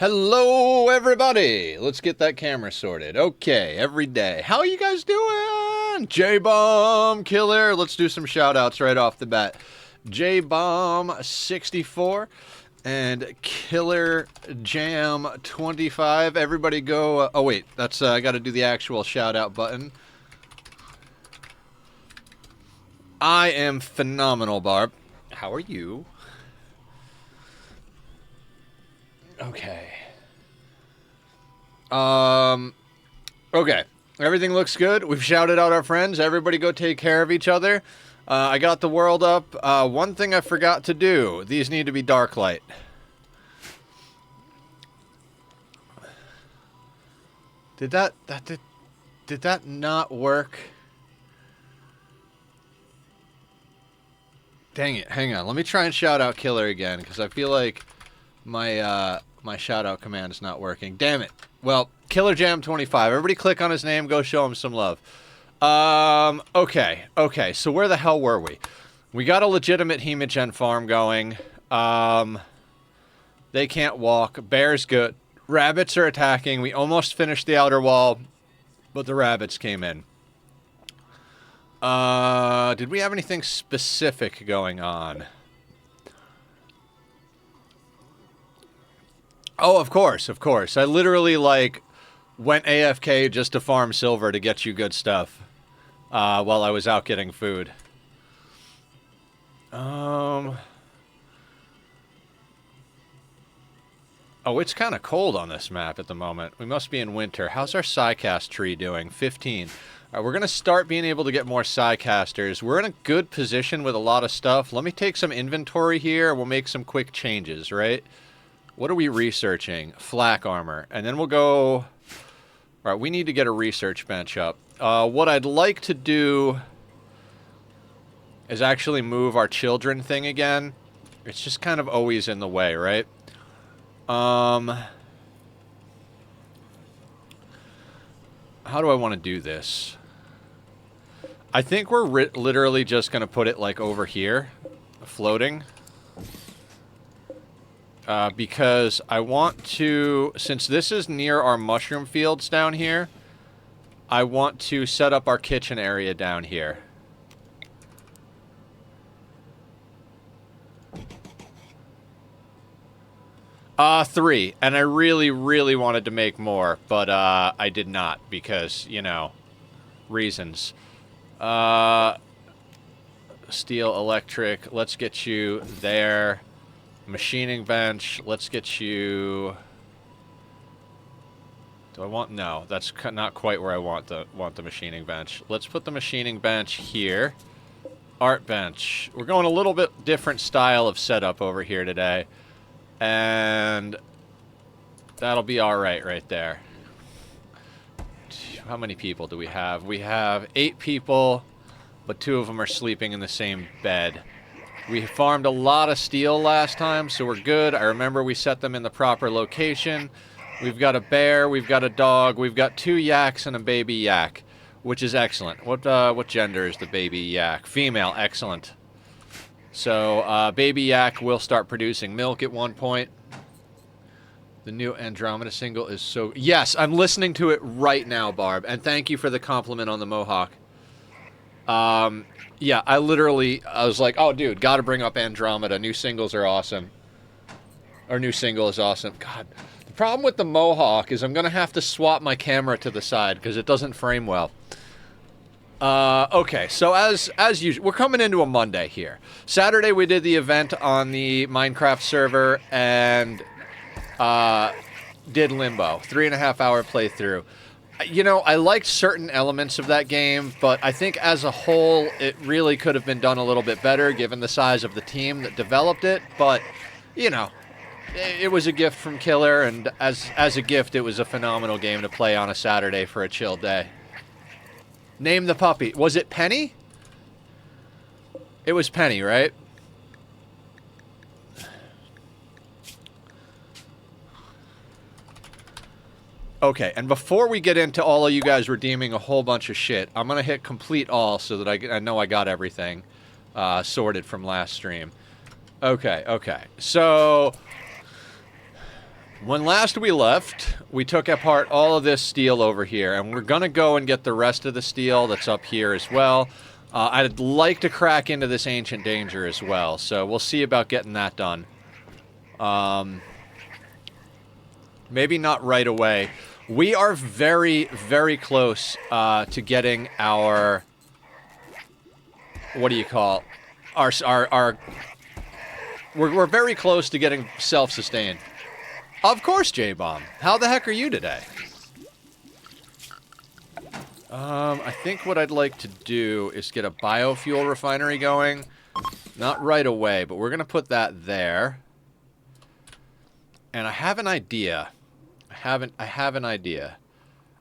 Hello, everybody. Let's get that camera sorted. Okay, every day. How are you guys doing? J-Bomb Killer. Let's do some shout-outs right off the bat. J-Bomb64 and Killer Jam 25. Everybody go... oh, wait. That's I got to do the actual shout-out button. I am phenomenal, Barb. How are you? Okay. Okay. Everything looks good. We've shouted out our friends. Everybody go take care of each other. I got the world up. One thing I forgot to do. These need to be dark light. Did that not work? Dang it. Hang on. Let me try and shout out Killer again, because I feel like my shout out command is not working. Damn it. Well, Killer Jam 25. Everybody click on his name. Go show him some love. Okay. So where the hell were we? We got a legitimate Hemogen farm going. They can't walk. Bear's good. Rabbits are attacking. We almost finished the outer wall, but the rabbits came in. Did we have anything specific going on? Oh, of course. I literally, like, went AFK just to farm silver to get you good stuff, while I was out getting food. Oh, it's kind of cold on this map at the moment. We must be in winter. How's our Psycast tree doing? 15. All right, we're going to start being able to get more Psycasters. We're in a good position with a lot of stuff. Let me take some inventory here. We'll make some quick changes, right? What are we researching? Flak armor. And then we'll go... All right, we need to get a research bench up. What I'd like to do is actually move our children thing again. It's just kind of always in the way, right? How do I want to do this? I think we're literally just going to put it, like, over here, floating. Because I want to, since this is near our mushroom fields down here, I want to set up our kitchen area down here. 3. And I really wanted to make more, but I did not because, you know, reasons. Steel, electric, let's get you there. Machining bench, let's get you... Do I want... No, that's not quite where I want the machining bench. Let's put the machining bench here. Art bench. We're going a little bit different style of setup over here today. And that'll be alright right there. How many people do we have? We have 8 people, but 2 of them are sleeping in the same bed. We farmed a lot of steel last time, so we're good. I remember we set them in the proper location. We've got a bear, we've got a dog, we've got 2 yaks and a baby yak, which is excellent. What gender is the baby yak? Female, excellent. So, baby yak will start producing milk at one point. The new Andromeda single is so... Yes, I'm listening to it right now, Barb, and thank you for the compliment on the Mohawk. Yeah, I was like, oh, dude, gotta bring up Andromeda. New singles are awesome. Our new single is awesome. God, the problem with the Mohawk is I'm gonna have to swap my camera to the side because it doesn't frame well. Okay, so as usual, we're coming into a Monday here. Saturday we did the event on the Minecraft server and did Limbo, 3.5-hour playthrough. You know, I liked certain elements of that game, but I think as a whole, it really could have been done a little bit better given the size of the team that developed it. But, you know, it was a gift from Killer, and as a gift, it was a phenomenal game to play on a Saturday for a chill day. Name the puppy. Was it Penny? It was Penny, right? Okay, and before we get into all of you guys redeeming a whole bunch of shit, I'm going to hit complete all so that I know I got everything sorted from last stream. Okay. So, When last we left, we took apart all of this steel over here, and we're going to go and get the rest of the steel that's up here as well. I'd like to crack into this Ancient Danger as well, so we'll see about getting that done. Maybe not right away. We are very, very close to getting our... What do you call... We're very close to getting self-sustained. Of course, J-Bomb. How the heck are you today? I think what I'd like to do is get a biofuel refinery going. Not right away, but we're going to put that there. And I have an idea. I have an idea.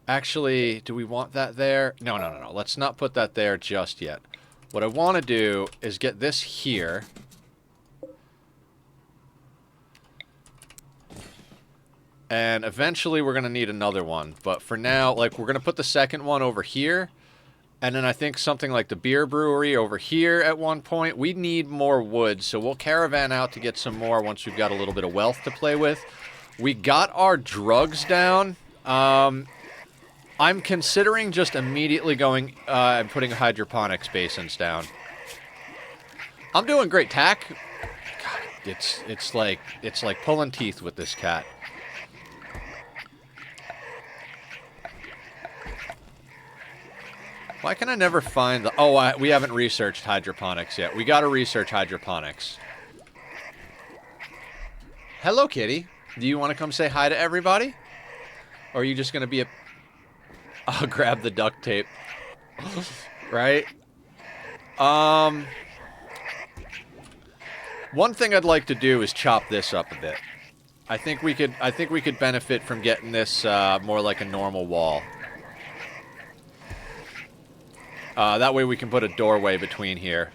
Actually, do we want that there? No. Let's not put that there just yet. What I want to do is get this here. And eventually we're going to need another one. But for now, like, we're going to put the second one over here. And then I think something like the beer brewery over here at one point. We need more wood, so we'll caravan out to get some more once we've got a little bit of wealth to play with. We got our drugs down. I'm considering just immediately going and putting hydroponics basins down. I'm doing great. Tack. God, it's like pulling teeth with this cat. Why can I never find the... Oh, we haven't researched hydroponics yet. We gotta research hydroponics. Hello, kitty. Do you want to come say hi to everybody? Or are you just gonna be a... I'll grab the duct tape. Right? One thing I'd like to do is chop this up a bit. I think we could benefit from getting this more like a normal wall. That way we can put a doorway between here.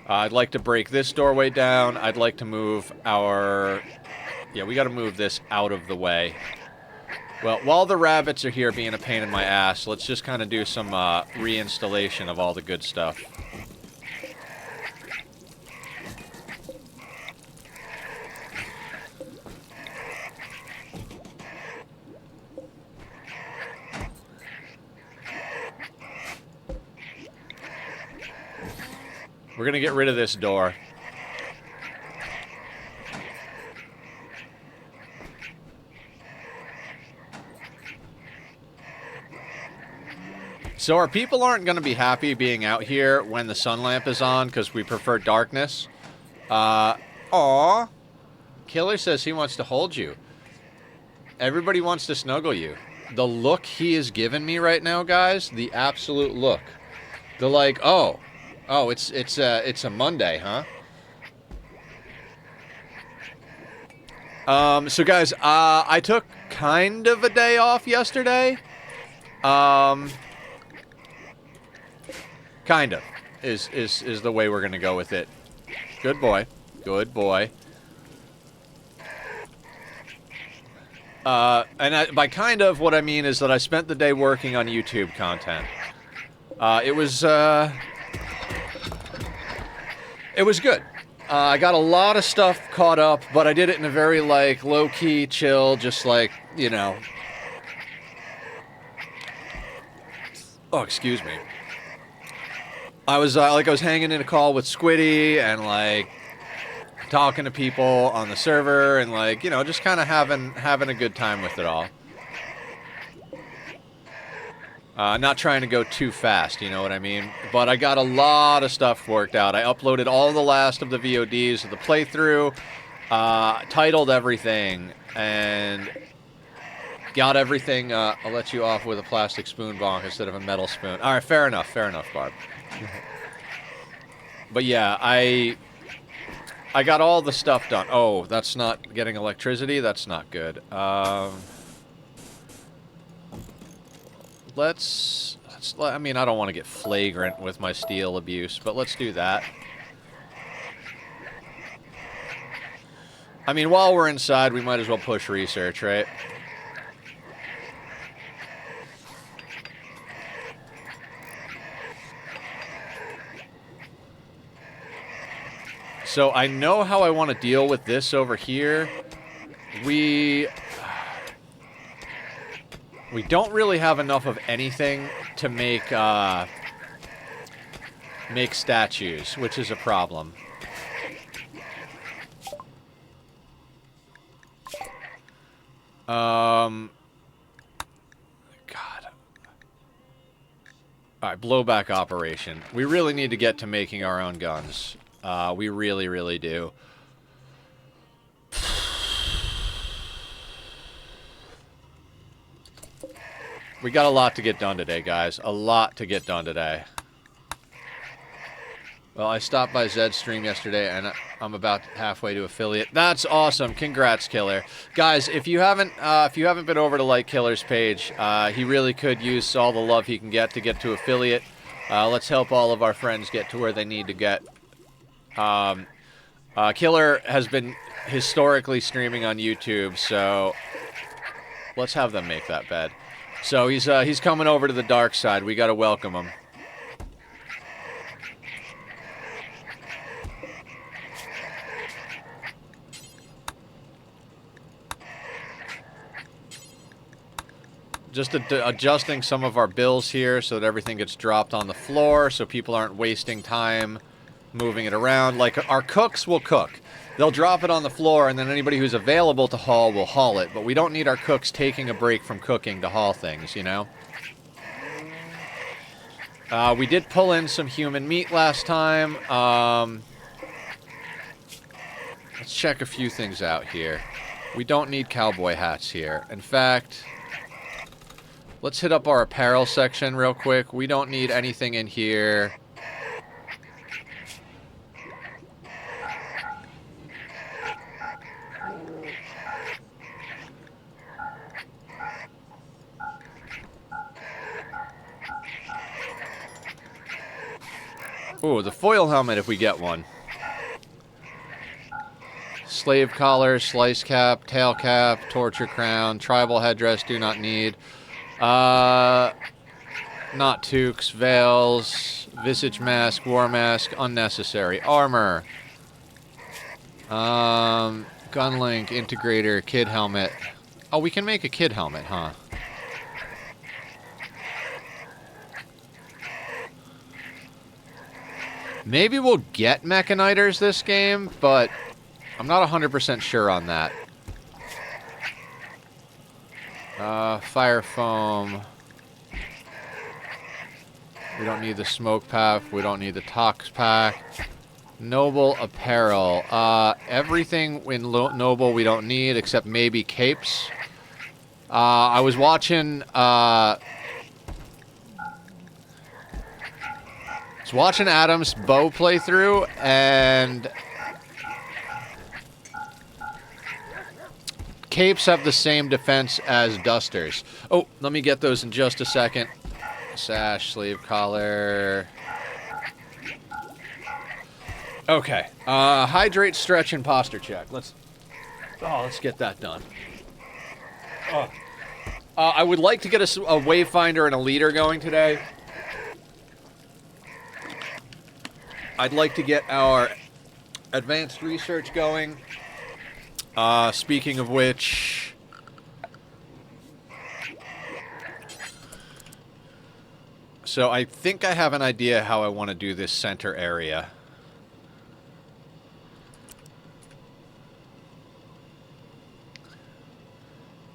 I'd like to break this doorway down. I'd like to move our... Yeah, we got to move this out of the way. Well, while the rabbits are here being a pain in my ass, let's just kind of do some reinstallation of all the good stuff. We're going to get rid of this door. So our people aren't going to be happy being out here when the sun lamp is on because we prefer darkness. Aw. Killer says he wants to hold you. Everybody wants to snuggle you. The look he is giving me right now, guys, the absolute look. The like, oh, it's a Monday, huh? So guys, I took kind of a day off yesterday. Kind of is the way we're gonna go with it. Good boy. Good boy. And by kind of, what I mean is that I spent the day working on YouTube content. It was good. I got a lot of stuff caught up, but I did it in a very, like, low-key, chill, just like, you know... Oh, excuse me. I was hanging in a call with Squiddy and, like, talking to people on the server and, like, you know, just kind of having a good time with it all. Not trying to go too fast, you know what I mean? But I got a lot of stuff worked out. I uploaded all the last of the VODs of the playthrough, titled everything, and got everything. I'll let you off with a plastic spoon bonk instead of a metal spoon. All right, fair enough, Barb. But yeah, I got all the stuff done. Oh, that's not getting electricity? That's not good. I mean, I don't want to get flagrant with my steel abuse, but let's do that. I mean, while we're inside, we might as well push research, right? So I know how I want to deal with this over here. We don't really have enough of anything to make make statues, which is a problem. God. Alright, blowback operation. We really need to get to making our own guns. We really, really do. We got a lot to get done today, guys. A lot to get done today. Well, I stopped by Zed's stream yesterday, and I'm about halfway to affiliate. That's awesome! Congrats, Killer. Guys, if you haven't been over to like Killer's page, he really could use all the love he can get to affiliate. Let's help all of our friends get to where they need to get. Killer has been historically streaming on YouTube, so let's have them make that bed. So he's coming over to the dark side. We got to welcome him. Just adjusting some of our bills here so that everything gets dropped on the floor so people aren't wasting time moving it around. Like, our cooks will cook. They'll drop it on the floor, and then anybody who's available to haul will haul it. But we don't need our cooks taking a break from cooking to haul things, you know? We did pull in some human meat last time. Let's check a few things out here. We don't need cowboy hats here. In fact, let's hit up our apparel section real quick. We don't need anything in here. Ooh, the foil helmet if we get one. Slave collar, slice cap, tail cap, torture crown, tribal headdress, do not need. Not toques, veils, visage mask, war mask, unnecessary. Armor. Gun link, integrator, kid helmet. Oh, we can make a kid helmet, huh? Maybe we'll get mechanitors this game, but I'm not 100% sure on that. Fire foam. We don't need the smoke pack. We don't need the tox pack. Noble apparel. Everything in Noble we don't need except maybe capes. I was watching Adam's bow playthrough, and capes have the same defense as dusters. Oh, let me get those in just a second. Sash, sleeve collar. Okay. Hydrate, stretch, and posture check. Let's get that done. I would like to get a wayfinder and a leader going today. I'd like to get our advanced research going. Speaking of which, so I think I have an idea how I want to do this center area.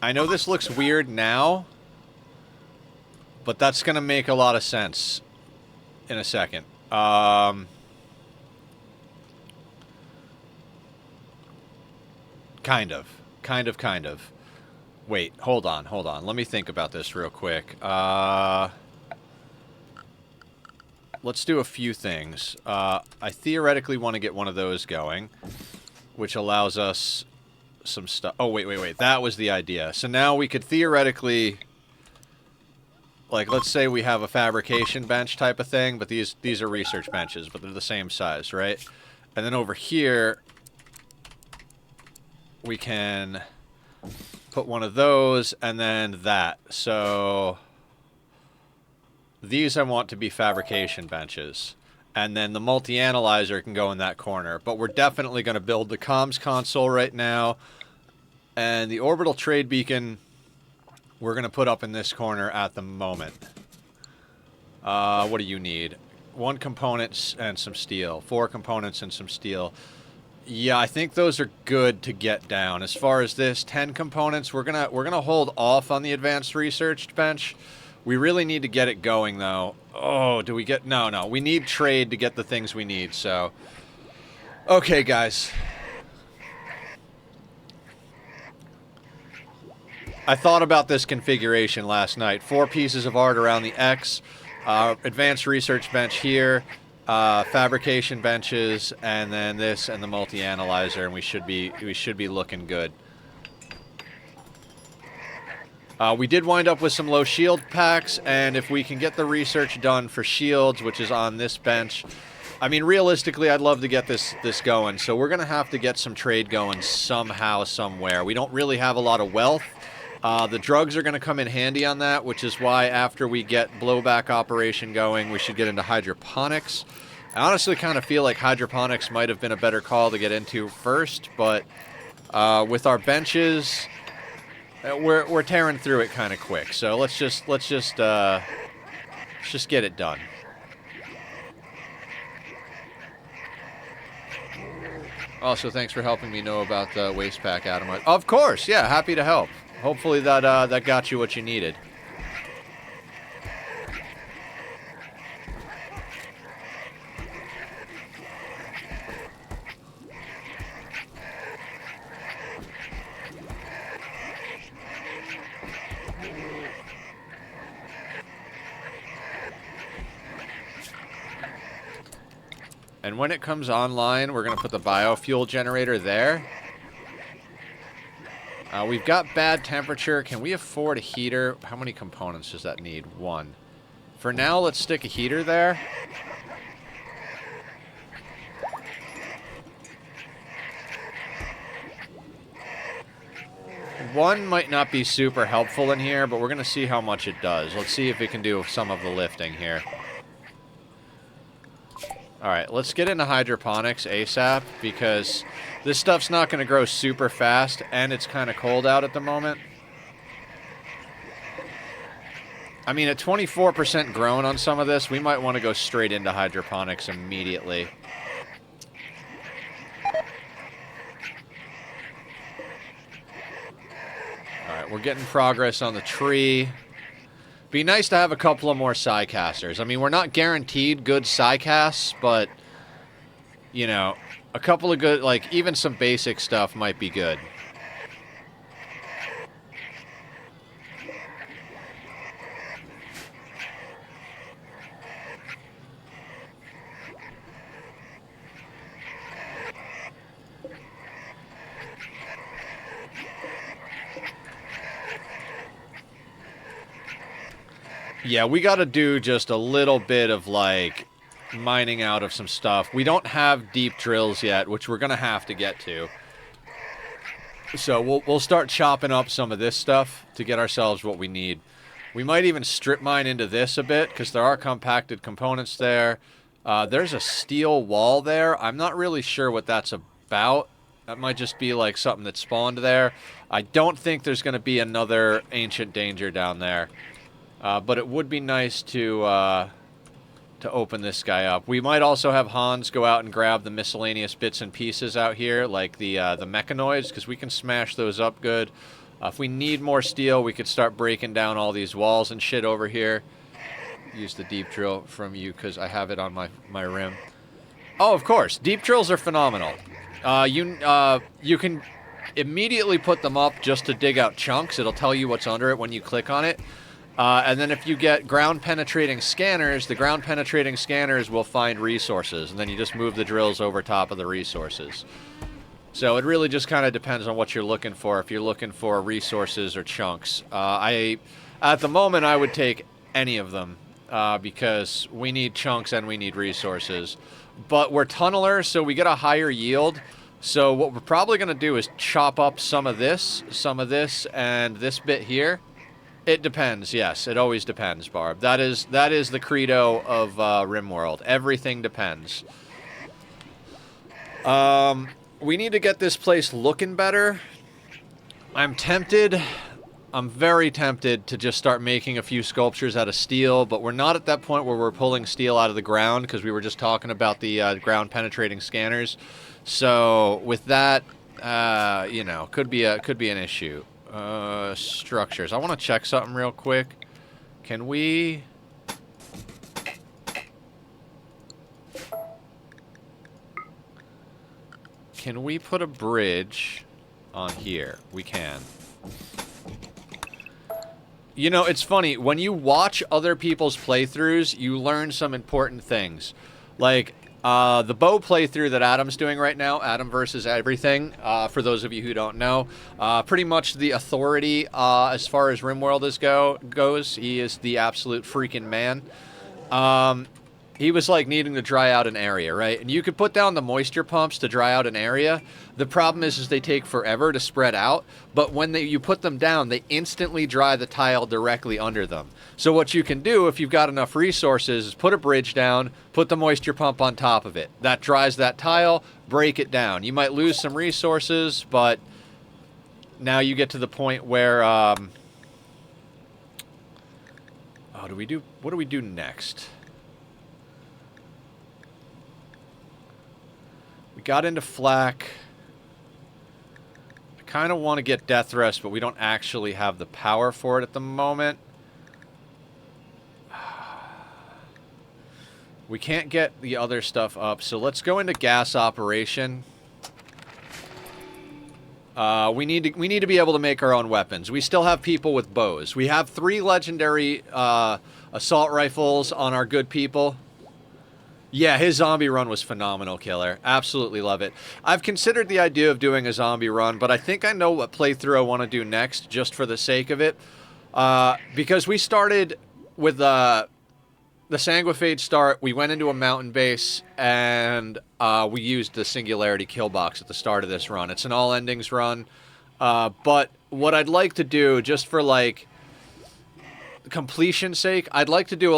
I know this looks weird now, but that's going to make a lot of sense in a second. Kind of. Wait, hold on. Let me think about this real quick. Let's do a few things. I theoretically want to get one of those going, which allows us some stuff. Oh, wait. That was the idea. So now we could theoretically, like, let's say we have a fabrication bench type of thing, but these are research benches, but they're the same size, right? And then over here, we can put one of those, and then that. So these I want to be fabrication benches. And then the multi-analyzer can go in that corner. But we're definitely going to build the comms console right now. And the orbital trade beacon we're going to put up in this corner at the moment. What do you need? 1 component and some steel. 4 components and some steel. Yeah, I think those are good to get down. As far as this, 10 components, we're gonna hold off on the advanced research bench. We really need to get it going, though. Oh, do we get... No. We need trade to get the things we need, so... Okay, guys. I thought about this configuration last night. 4 pieces of art around the X, advanced research bench here, fabrication benches, and then this and the multi-analyzer, and we should be looking good. We did wind up with some low shield packs, and if we can get the research done for shields, which is on this bench, I mean, realistically, I'd love to get this going. So we're going to have to get some trade going somehow, somewhere. We don't really have a lot of wealth. The drugs are going to come in handy on that, which is why after we get blowback operation going, we should get into hydroponics. I honestly kind of feel like hydroponics might have been a better call to get into first, but with our benches, we're tearing through it kind of quick. So let's just get it done. Also, thanks for helping me know about the waste pack, Adam. Of course, yeah, happy to help. Hopefully that got you what you needed. And when it comes online, we're going to put the biofuel generator there. We've got bad temperature. Can we afford a heater? How many components does that need? 1. For now, let's stick a heater there. One might not be super helpful in here, but we're going to see how much it does. Let's see if we can do some of the lifting here. Alright, let's get into hydroponics ASAP, because this stuff's not going to grow super fast, and it's kind of cold out at the moment. I mean, at 24% grown on some of this, we might want to go straight into hydroponics immediately. Alright, we're getting progress on the tree. Be nice to have a couple of more Psycasters. I mean, we're not guaranteed good Psycasts, but, you know, a couple of good, like, even some basic stuff might be good. Yeah, we got to do just a little bit of, like, mining out of some stuff. We don't have deep drills yet, which we're going to have to get to. So we'll start chopping up some of this stuff to get ourselves what we need. We might even strip mine into this a bit, because there are compacted components there. There's a steel wall there. I'm not really sure what that's about. That might just be, like, something that spawned there. I don't think there's going to be another ancient danger down there. But it would be nice to open this guy up. We might also have Hans go out and grab the miscellaneous bits and pieces out here, like the mechanoids, because we can smash those up good. If we need more steel, we could start breaking down all these walls and shit over here. Use the deep drill from you, because I have it on my rim. Oh, of course. Deep drills are phenomenal. You can immediately put them up just to dig out chunks. It'll tell you what's under it when you click on it. And then if you get ground-penetrating scanners, the ground-penetrating scanners will find resources, and then you just move the drills over top of the resources. So it really just kind of depends on what you're looking for, if you're looking for resources or chunks. At the moment, I would take any of them, because we need chunks and we need resources. But we're tunnelers, so we get a higher yield. So what we're probably going to do is chop up some of this, and this bit here. It depends, yes. It always depends, Barb. That is the credo of RimWorld. Everything depends. We need to get this place looking better. I'm tempted. I'm very tempted to just start making a few sculptures out of steel, but we're not at that point where we're pulling steel out of the ground because we were just talking about the ground penetrating scanners. So with that, you know, could be an issue. Structures. I want to check something real quick. Can we? Can we put a bridge on here? We can. You know, it's funny. When you watch other people's playthroughs, you learn some important things. Like, the bow playthrough that Adam's doing right now, Adam versus everything, for those of you who don't know, pretty much the authority as far as RimWorld goes. He is the absolute freaking man. He was like needing to dry out an area, right? And you could put down the moisture pumps to dry out an area. The problem is they take forever to spread out, but when you put them down, they instantly dry the tile directly under them. So what you can do, if you've got enough resources, is put a bridge down, put the moisture pump on top of it. That dries that tile, break it down. You might lose some resources, but now you get to the point where, what do we do next? We got into flak. I kind of want to get death rest, but we don't actually have the power for it at the moment. We can't get the other stuff up, so let's go into gas operation. We need to be able to make our own weapons. We still have people with bows. We have 3 legendary assault rifles on our good people. Yeah, his zombie run was phenomenal, Killer. Absolutely love it. I've considered the idea of doing a zombie run, but I think I know what playthrough I want to do next, just for the sake of it. Because we started with the Sanguophage start, we went into a mountain base, and we used the Singularity kill box at the start of this run. It's an all endings run. But what I'd like to do, just for, like, completion's sake, I'd like to do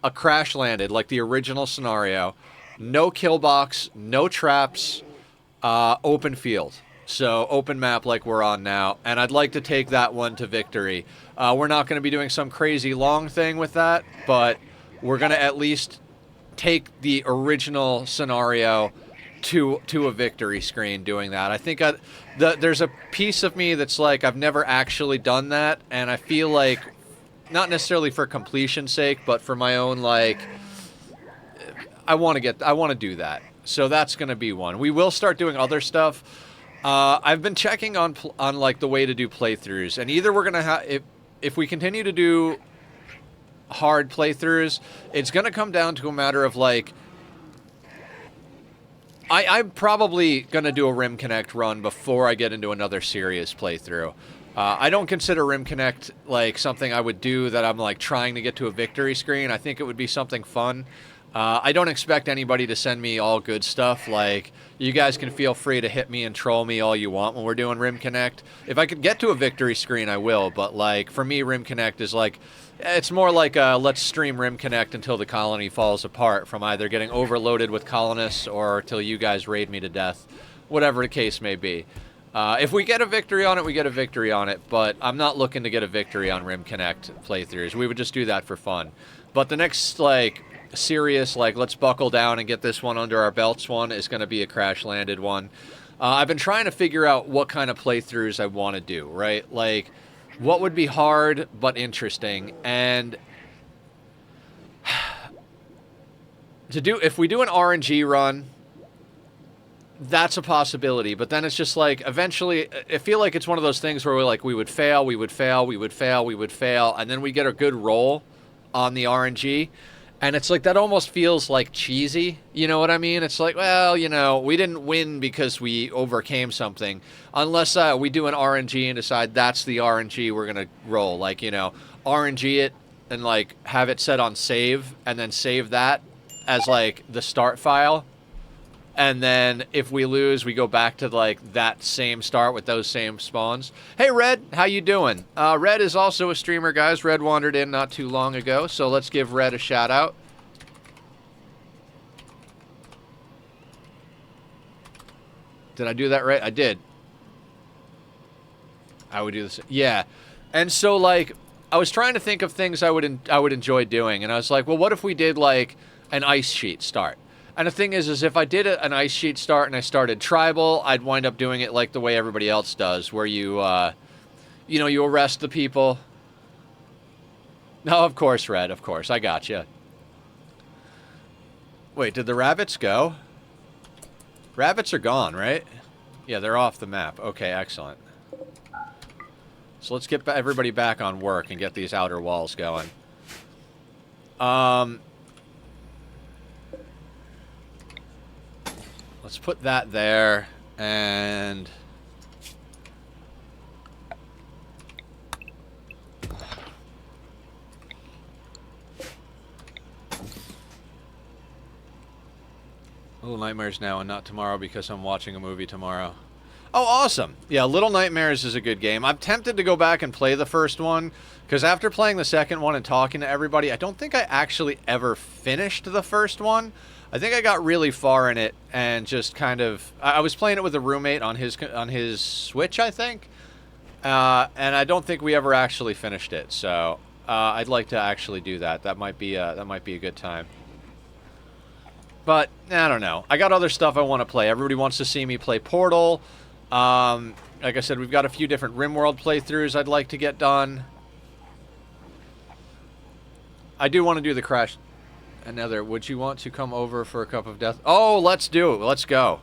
a crash landed, like the original scenario. No kill box, no traps, open field. So open map like we're on now. And I'd like to take that one to victory. We're not going to be doing some crazy long thing with that, but we're going to at least take the original scenario to a victory screen doing that. I think there's a piece of me that's like, I've never actually done that, and I feel like, not necessarily for completion's sake, but for my own, like, I want to do that. So that's going to be one. We will start doing other stuff. I've been checking on like the way to do playthroughs, and either we're going to have, if we continue to do hard playthroughs, it's going to come down to a matter of, like, I'm probably going to do a Rim Connect run before I get into another serious playthrough. I don't consider Rim Connect like something I would do that I'm like trying to get to a victory screen. I think it would be something fun. I don't expect anybody to send me all good stuff. Like, you guys can feel free to hit me and troll me all you want when we're doing Rim Connect. If I could get to a victory screen, I will. But, like, for me, Rim Connect is like, it's more like let's stream Rim Connect until the colony falls apart, from either getting overloaded with colonists or till you guys raid me to death, whatever the case may be. If we get a victory on it, we get a victory on it, but I'm not looking to get a victory on Rim Connect playthroughs. We would just do that for fun. But the next, like, serious, like, let's buckle down and get this one under our belts one is going to be a crash landed one. I've been trying to figure out what kind of playthroughs I want to do, right? Like, what would be hard but interesting, and if we do an RNG run, that's a possibility, but then it's just like, eventually, I feel like it's one of those things where we would fail, and then we get a good roll on the RNG, and it's like, that almost feels like cheesy, you know what I mean? It's like, well, you know, we didn't win because we overcame something, unless we do an RNG and decide that's the RNG we're gonna roll, like, you know, RNG it, and, like, have it set on save, and then save that as, like, the start file. And then if we lose, we go back to, like, that same start with those same spawns. Hey, Red, how you doing? Red is also a streamer, guys. Red wandered in not too long ago, so let's give Red a shout out. Did I do that right? I did. I would do this. Yeah. And so, like, I was trying to think of things I would enjoy doing, and I was like, well, what if we did, like, an ice sheet start? And the thing is if I did an ice sheet start and I started tribal, I'd wind up doing it like the way everybody else does, where you, you know, you arrest the people. No, of course, Red, of course. I got you. Wait, did the rabbits go? Rabbits are gone, right? Yeah, they're off the map. Okay, excellent. So let's get everybody back on work and get these outer walls going. Let's put that there, and... Little Nightmares now and not tomorrow because I'm watching a movie tomorrow. Oh, awesome. Yeah, Little Nightmares is a good game. I'm tempted to go back and play the first one, because after playing the second one and talking to everybody, I don't think I actually ever finished the first one. I think I got really far in it and just kind of... I was playing it with a roommate on his Switch, I think. And I don't think we ever actually finished it, so I'd like to actually do that. That might be a good time. But, I don't know. I got other stuff I want to play. Everybody wants to see me play Portal. Like I said, we've got a few different RimWorld playthroughs I'd like to get done. I do want to do the Crash... Another, would you want to come over for a cup of death? Oh, let's do it. Let's go.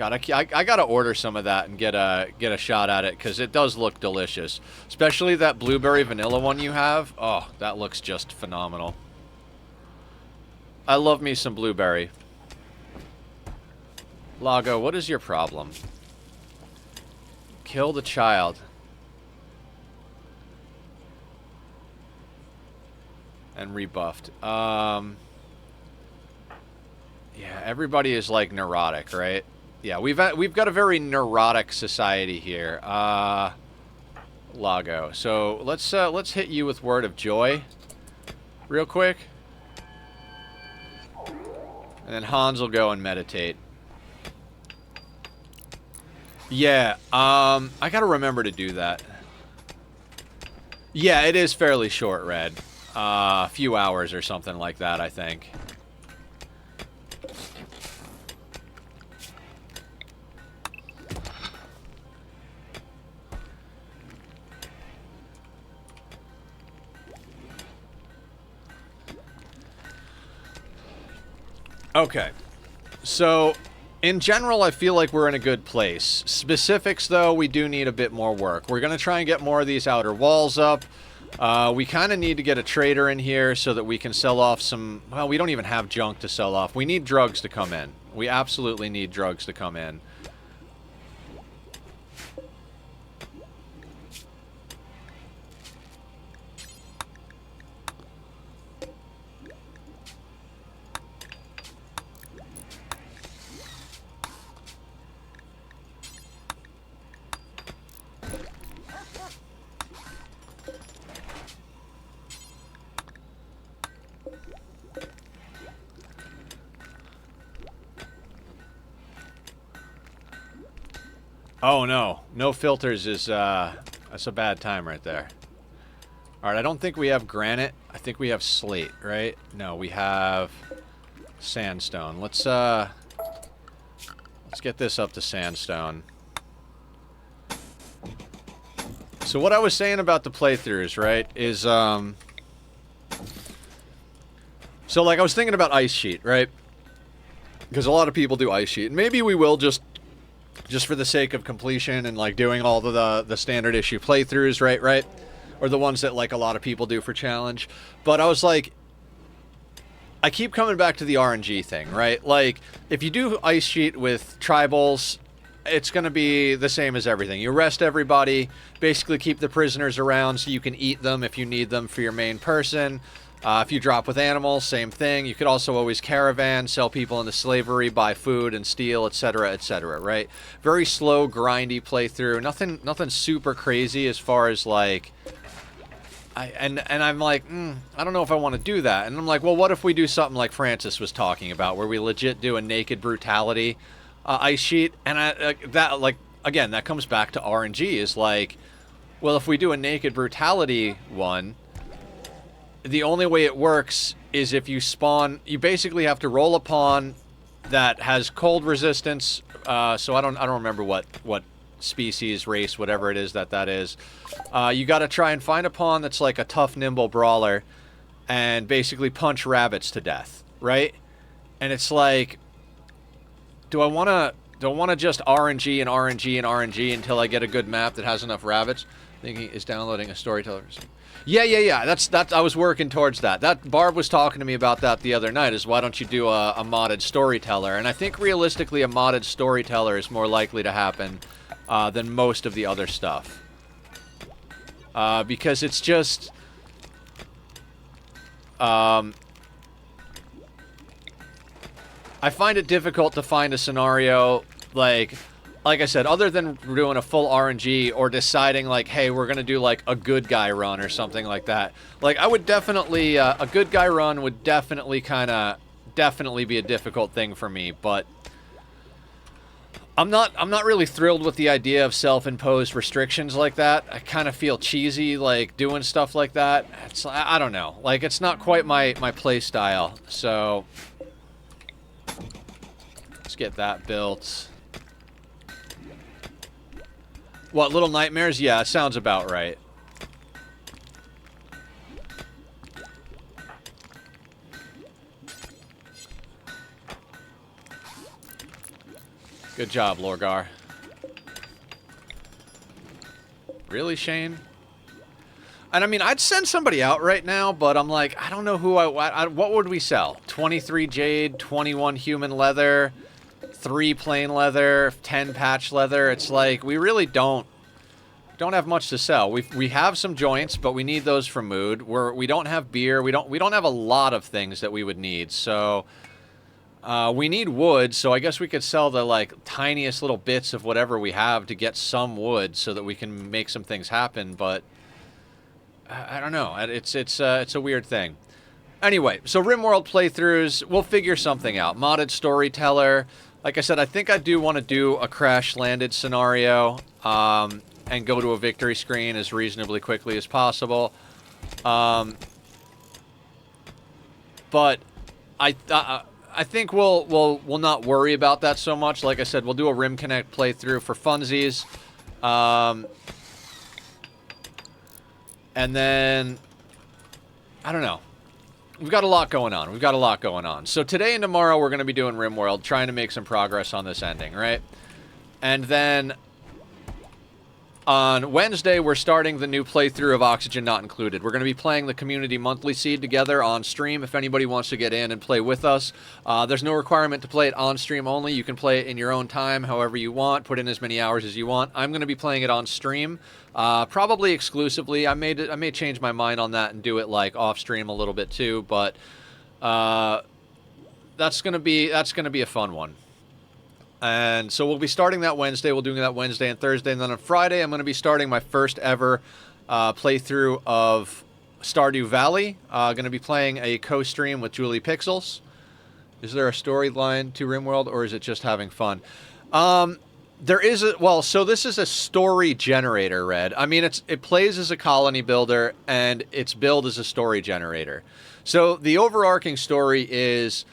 I gotta order some of that and get a shot at it, because it does look delicious. Especially that blueberry vanilla one you have. Oh, that looks just phenomenal. I love me some blueberry. Lago, what is your problem? Kill the child. And rebuffed. Yeah, everybody is like neurotic, right? Yeah, we've got a very neurotic society here. Lago. So let's hit you with Word of Joy, real quick, and then Hans will go and meditate. Yeah, I gotta remember to do that. Yeah, it is fairly short, Red. A few hours or something like that, I think. Okay. So, in general, I feel like we're in a good place. Specifics, though, we do need a bit more work. We're going to try and get more of these outer walls up. We kind of need to get a trader in here so that we can sell off some... Well, we don't even have junk to sell off. We need drugs to come in. We absolutely need drugs to come in. Oh, no. No filters is, that's a bad time right there. Alright, I don't think we have granite. I think we have slate, right? No, we have sandstone. Let's get this up to sandstone. So what I was saying about the playthroughs, right, is, so, like, I was thinking about Ice Sheet, right? Because a lot of people do Ice Sheet. And maybe we will just for the sake of completion and, like, doing all the standard issue playthroughs, right? Or the ones that, like, a lot of people do for challenge. But I was like, I keep coming back to the RNG thing, right? Like, if you do Ice Sheet with tribals, it's going to be the same as everything. You arrest everybody, basically keep the prisoners around so you can eat them if you need them for your main person. If you drop with animals, same thing. You could also always caravan, sell people into slavery, buy food and steal, etc., right? Very slow, grindy playthrough. Nothing super crazy as far as, like... And I'm like, I don't know if I want to do that. And I'm like, well, what if we do something like Francis was talking about, where we legit do a naked brutality Ice Sheet? And again, that comes back to RNG, is like, well, if we do a naked brutality one, the only way it works is if you spawn, you basically have to roll a pawn that has cold resistance. So I don't remember what species, race, whatever it is that is. You got to try and find a pawn that's like a tough, nimble brawler, and basically punch rabbits to death, right? And it's like, do I want to just RNG and RNG and RNG until I get a good map that has enough rabbits? Thinking is downloading a storyteller. Yeah. That's I was working towards that. That Barb was talking to me about that the other night. Is why don't you do a modded storyteller? And I think realistically, a modded storyteller is more likely to happen than most of the other stuff, because it's just. I find it difficult to find a scenario like I said, other than doing a full RNG or deciding like, hey, we're gonna do like a good guy run or something like that. Like, I would definitely a good guy run would definitely be a difficult thing for me, but I'm not really thrilled with the idea of self-imposed restrictions like that. I kind of feel cheesy like doing stuff like that. It's, I don't know, like, it's not quite my play style. So let's get that built. What, Little Nightmares? Yeah, it sounds about right. Good job, Lorgar. Really, Shane? And I mean, I'd send somebody out right now, but I'm like, I don't know who what would we sell? 23 jade, 21 human leather, 3 plain leather, 10 patch leather. It's like, we really don't have much to sell. We have some joints, but we need those for mood. We don't have beer. We don't have a lot of things that we would need. So we need wood. So I guess we could sell the like tiniest little bits of whatever we have to get some wood so that we can make some things happen. But I don't know. It's a weird thing. Anyway, so RimWorld playthroughs, we'll figure something out. Modded storyteller. Like I said, I think I do want to do a crash landed scenario. And go to a victory screen as reasonably quickly as possible. But I think we'll not worry about that so much. Like I said, we'll do a Rim Connect playthrough for funsies. And then I don't know. We've got a lot going on. So today and tomorrow we're going to be doing RimWorld, trying to make some progress on this ending, right? And then on Wednesday, we're starting the new playthrough of Oxygen Not Included. We're going to be playing the Community Monthly Seed together on stream if anybody wants to get in and play with us. There's no requirement to play it on stream only. You can play it in your own time, however you want. Put in as many hours as you want. I'm going to be playing it on stream, probably exclusively. I may change my mind on that and do it like off stream a little bit too, but that's going to be a fun one. And so we'll be starting that Wednesday. We'll doing that Wednesday and Thursday. And then on Friday, I'm going to be starting my first ever playthrough of Stardew Valley. Going to be playing a co-stream with Julie Pixels. Is there a storyline to RimWorld, or is it just having fun? There is so this is a story generator, Red. I mean, it plays as a colony builder, and its build is a story generator. So the overarching story is,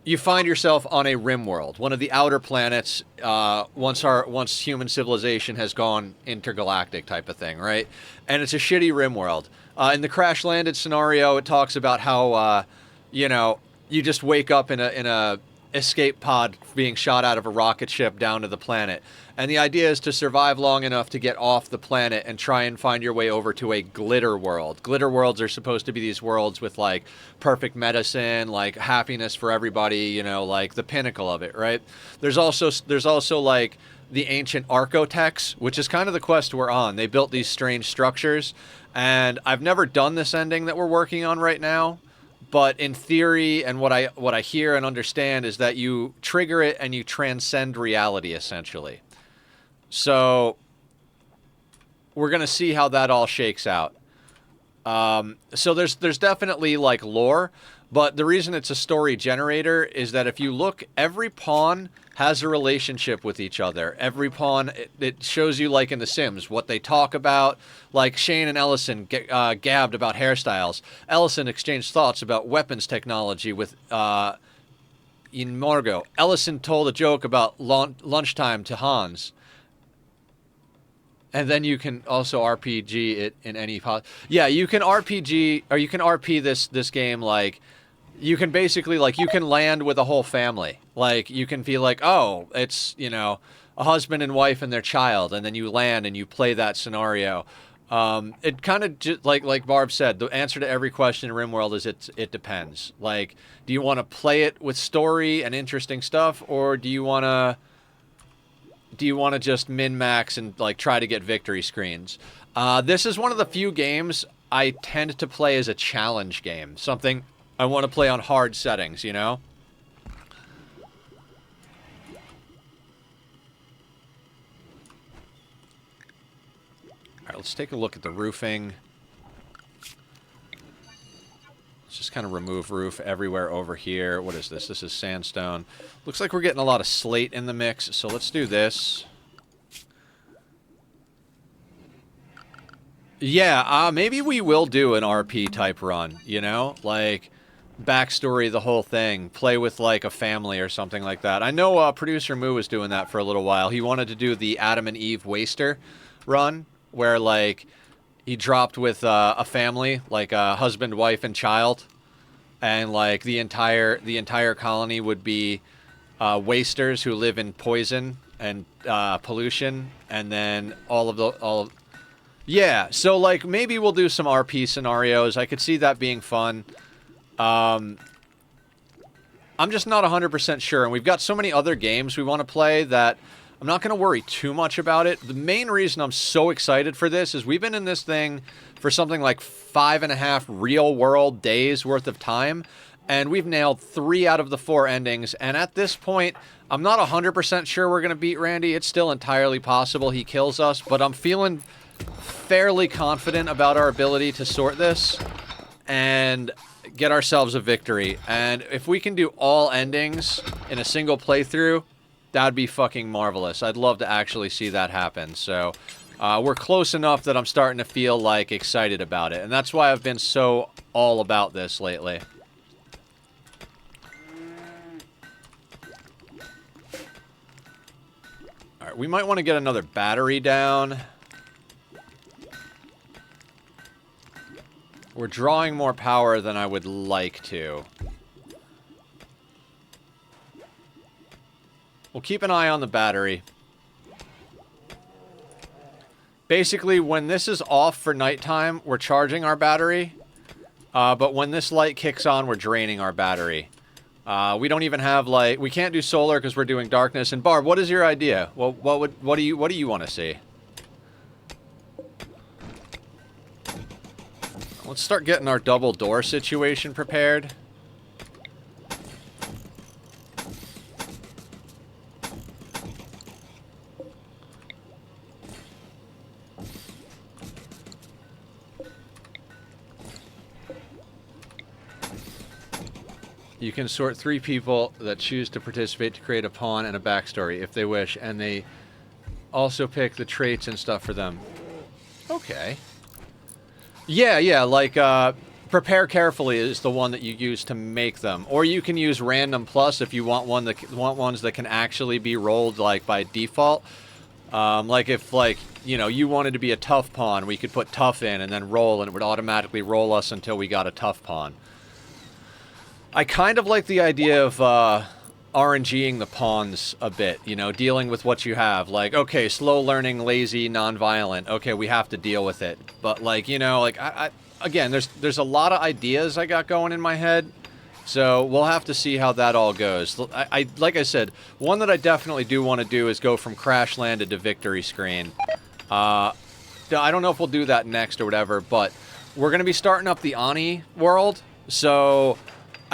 you find yourself on a RimWorld, one of the outer planets, once human civilization has gone intergalactic type of thing, right? And it's a shitty RimWorld. In the crash landed scenario, it talks about how, you just wake up in a escape pod being shot out of a rocket ship down to the planet. And the idea is to survive long enough to get off the planet and try and find your way over to a glitter world. Glitter worlds are supposed to be these worlds with like perfect medicine, like happiness for everybody, like the pinnacle of it, right? There's also like the ancient Archotechs, which is kind of the quest we're on. They built these strange structures, and I've never done this ending that we're working on right now. But in theory, and what I hear and understand, is that you trigger it and you transcend reality, essentially. So we're going to see how that all shakes out. So there's definitely like lore, But the reason it's a story generator is that if you look, every pawn has a relationship with each other. Every pawn, it shows you, like in The Sims, what they talk about. Like Shane and Ellison gabbed about hairstyles. Ellison exchanged thoughts about weapons technology with in Margot. Ellison told a joke about lunchtime to Hans. And then you can also RPG it in any yeah, you can RPG, or you can RP this game, like, you can basically, like, you can land with a whole family. Like, you can feel like, oh, it's, you know, a husband and wife and their child, and then you land and you play that scenario. It kind of just, like Barb said, the answer to every question in RimWorld is it depends. Like, do you want to play it with story and interesting stuff, or do you want to just min-max and, like, try to get victory screens? This is one of the few games I tend to play as a challenge game. Something I want to play on hard settings, you know? Alright, let's take a look at the roofing. Let's just kind of remove roof everywhere over here. What is this? This is sandstone. Looks like we're getting a lot of slate in the mix, so let's do this. Yeah, maybe we will do an RP type run, you know? Like, backstory, the whole thing. Play with, like, a family or something like that. I know producer Moo was doing that for a little while. He wanted to do the Adam and Eve Waster run, where, like, he dropped with a family, like a husband, wife, and child. And, like, the entire colony would be wasters who live in poison and pollution. And then yeah, so, like, maybe we'll do some RP scenarios. I could see that being fun. I'm just not 100% sure, and we've got so many other games we want to play that I'm not going to worry too much about it. The main reason I'm so excited for this is we've been in this thing for something like 5.5 real-world days worth of time, and we've nailed 3 out of the 4 endings, and at this point, I'm not 100% sure we're going to beat Randy. It's still entirely possible he kills us, but I'm feeling fairly confident about our ability to sort this and get ourselves a victory. And if we can do all endings in a single playthrough, that'd be fucking marvelous. I'd love to actually see that happen. So we're close enough that I'm starting to feel, like, excited about it. And that's why I've been so all about this lately. Alright, we might want to get another battery down. We're drawing more power than I would like to. We'll keep an eye on the battery. Basically, when this is off for nighttime, we're charging our battery. But when this light kicks on, we're draining our battery. We don't even have, like... We can't do solar because we're doing darkness. And Barb, what is your idea? What do you want to see? Let's start getting our double door situation prepared. You can sort 3 people that choose to participate to create a pawn and a backstory if they wish, and they also pick the traits and stuff for them. Okay. Yeah, like, prepare carefully is the one that you use to make them. Or you can use random plus if you want ones that can actually be rolled, like, by default. Like, if, like, you know, you wanted to be a tough pawn, we could put tough in and then roll, and it would automatically roll us until we got a tough pawn. I kind of like the idea of, RNGing the pawns a bit, you know, dealing with what you have. Like, okay, slow learning, lazy, non-violent. Okay, we have to deal with it. But, like, you know, like, again, there's a lot of ideas I got going in my head. So we'll have to see how that all goes. Like I said, one that I definitely do want to do is go from crash landed to victory screen. I don't know if we'll do that next or whatever, but we're going to be starting up the Ani world. So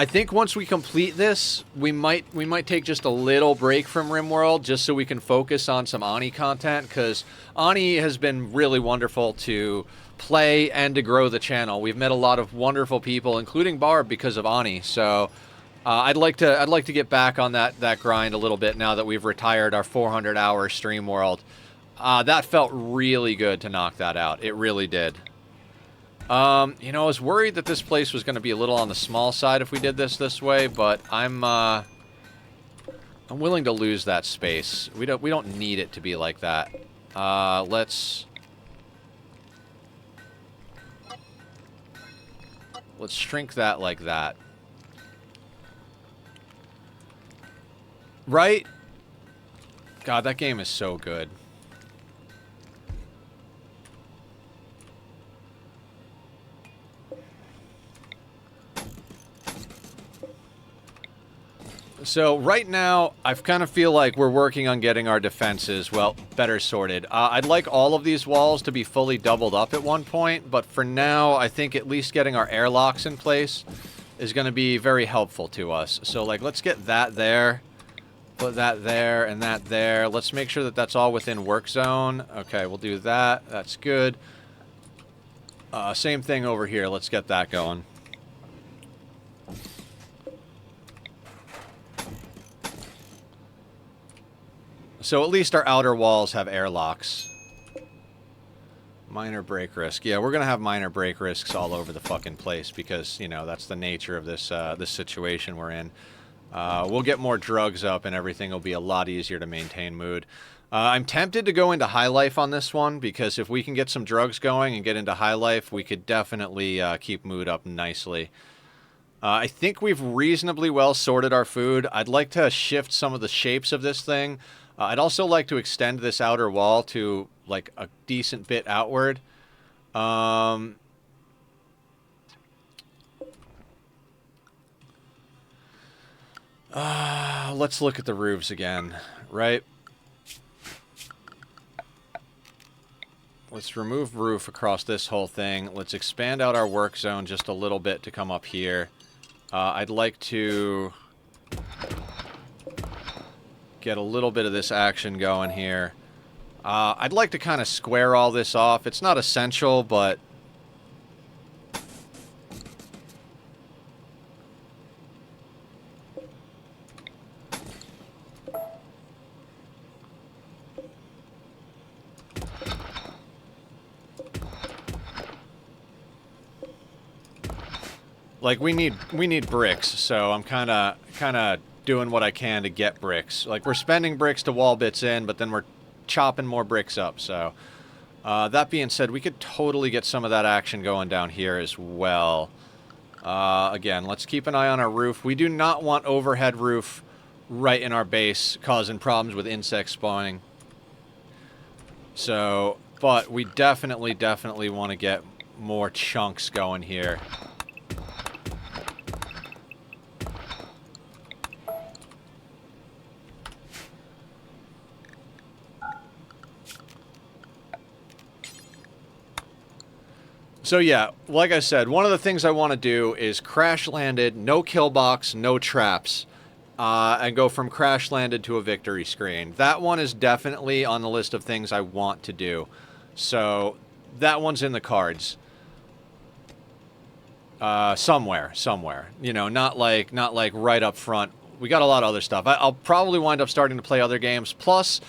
I think once we complete this, we might take just a little break from RimWorld just so we can focus on some Ani content, because Ani has been really wonderful to play and to grow the channel. We've met a lot of wonderful people, including Barb, because of Ani. So I'd like to get back on that grind a little bit now that we've retired our 400-hour stream world. That felt really good to knock that out. It really did. You know, I was worried that this place was going to be a little on the small side if we did this way, but I'm willing to lose that space. We don't need it to be like that. Let's shrink that like that. Right? God, that game is so good. So right now, I kind of feel like we're working on getting our defenses, well, better sorted. I'd like all of these walls to be fully doubled up at one point, but for now, I think at least getting our airlocks in place is going to be very helpful to us. So, like, let's get that there, put that there, and that there. Let's make sure that that's all within work zone. Okay, we'll do that. That's good. Same thing over here. Let's get that going. So at least our outer walls have airlocks. Minor break risk. Yeah, we're going to have minor break risks all over the fucking place because, you know, that's the nature of this this situation we're in. We'll get more drugs up and everything will be a lot easier to maintain mood. I'm tempted to go into high life on this one because if we can get some drugs going and get into high life, we could definitely keep mood up nicely. I think we've reasonably well sorted our food. I'd like to shift some of the shapes of this thing. I'd also like to extend this outer wall to, like, a decent bit outward. Let's look at the roofs again, right? Let's remove roof across this whole thing. Let's expand out our work zone just a little bit to come up here. I'd like to get a little bit of this action going here. I'd like to kind of square all this off. It's not essential, but like we need bricks, so I'm kind of doing what I can to get bricks. Like, we're spending bricks to wall bits in, but then we're chopping more bricks up. So that being said, we could totally get some of that action going down here as well. Again, let's keep an eye on our roof. We do not want overhead roof right in our base causing problems with insect spawning. So, but we definitely want to get more chunks going here. So yeah, like I said, one of the things I want to do is crash landed, no kill box, no traps, and go from crash landed to a victory screen. That one is definitely on the list of things I want to do. So that one's in the cards. Somewhere. You know, not like right up front. We got a lot of other stuff. I'll probably wind up starting to play other games. Plus,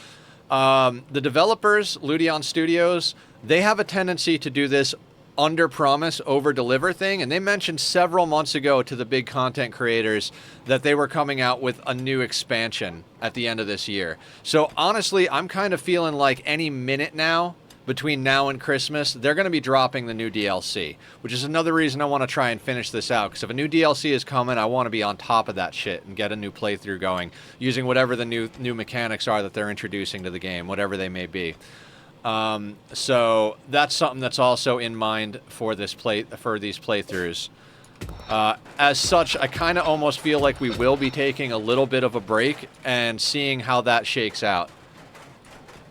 the developers, Ludion Studios, they have a tendency to do this under promise, over deliver thing, and they mentioned several months ago to the big content creators that they were coming out with a new expansion at the end of this year. So honestly, I'm kind of feeling like any minute now, between now and Christmas, they're going to be dropping the new DLC, which is another reason I want to try and finish this out, because if a new DLC is coming, I want to be on top of that shit and get a new playthrough going, using whatever the new mechanics are that they're introducing to the game, whatever they may be. So that's something that's also in mind for these playthroughs. As such, I kind of almost feel like we will be taking a little bit of a break and seeing how that shakes out.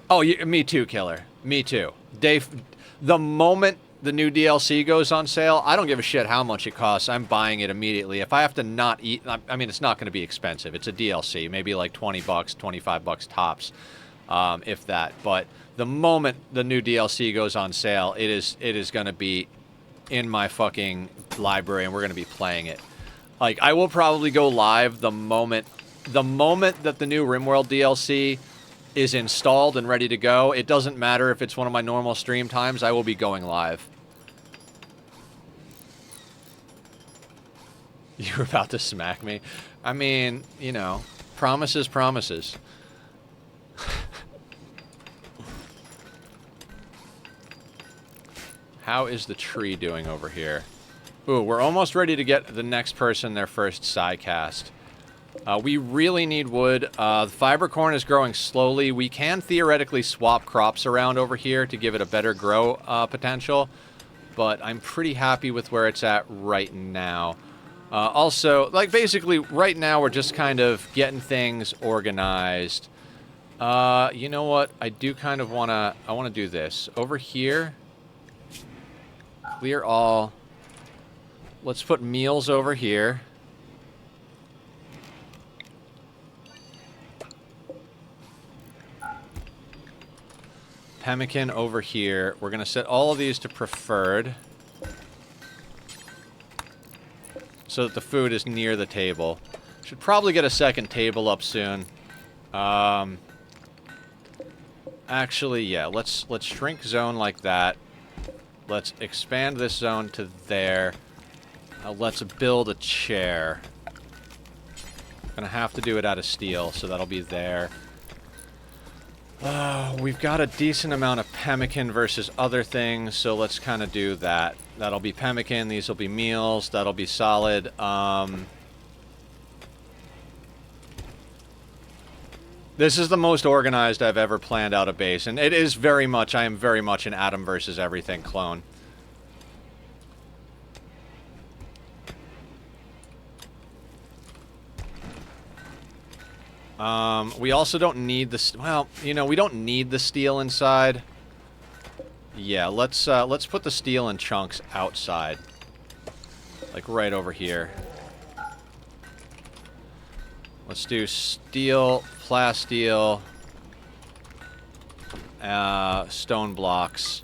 Oh, me too, Killer. Me too. Dave, the moment the new DLC goes on sale, I don't give a shit how much it costs. I'm buying it immediately. If I have to not eat, I mean, it's not going to be expensive. It's a DLC, maybe like 20 bucks, 25 bucks tops, if that. But the moment the new DLC goes on sale, it is going to be in my fucking library, and we're going to be playing it. Like, I will probably go live the moment that the new RimWorld DLC is installed and ready to go. It doesn't matter if it's one of my normal stream times, I will be going live. You were about to smack me. I mean, you know, promises, promises. How is the tree doing over here? Ooh, we're almost ready to get the next person their first cast. We really need wood. The fiber corn is growing slowly. We can theoretically swap crops around over here to give it a better grow potential, but I'm pretty happy with where it's at right now. Also, like, basically, right now we're just kind of getting things organized. You know what? I do kind of want to... I want to do this. Over here, clear all. Let's put meals over here. Pemmican over here. We're going to set all of these to preferred so that the food is near the table. Should probably get a second table up soon. Actually, yeah, let's shrink zone like that. Let's expand this zone to there. Let's build a chair. Gonna have to do it out of steel, so that'll be there. We've got a decent amount of pemmican versus other things, so let's kind of do that. That'll be pemmican, these will be meals, that'll be solid. This is the most organized I've ever planned out a base, and it is very much, I am very much an Atom versus everything clone. We also don't need the... Well, you know, we don't need the steel inside. Yeah, let's put the steel in chunks outside. Like right over here. Let's do steel, plasteel, stone blocks.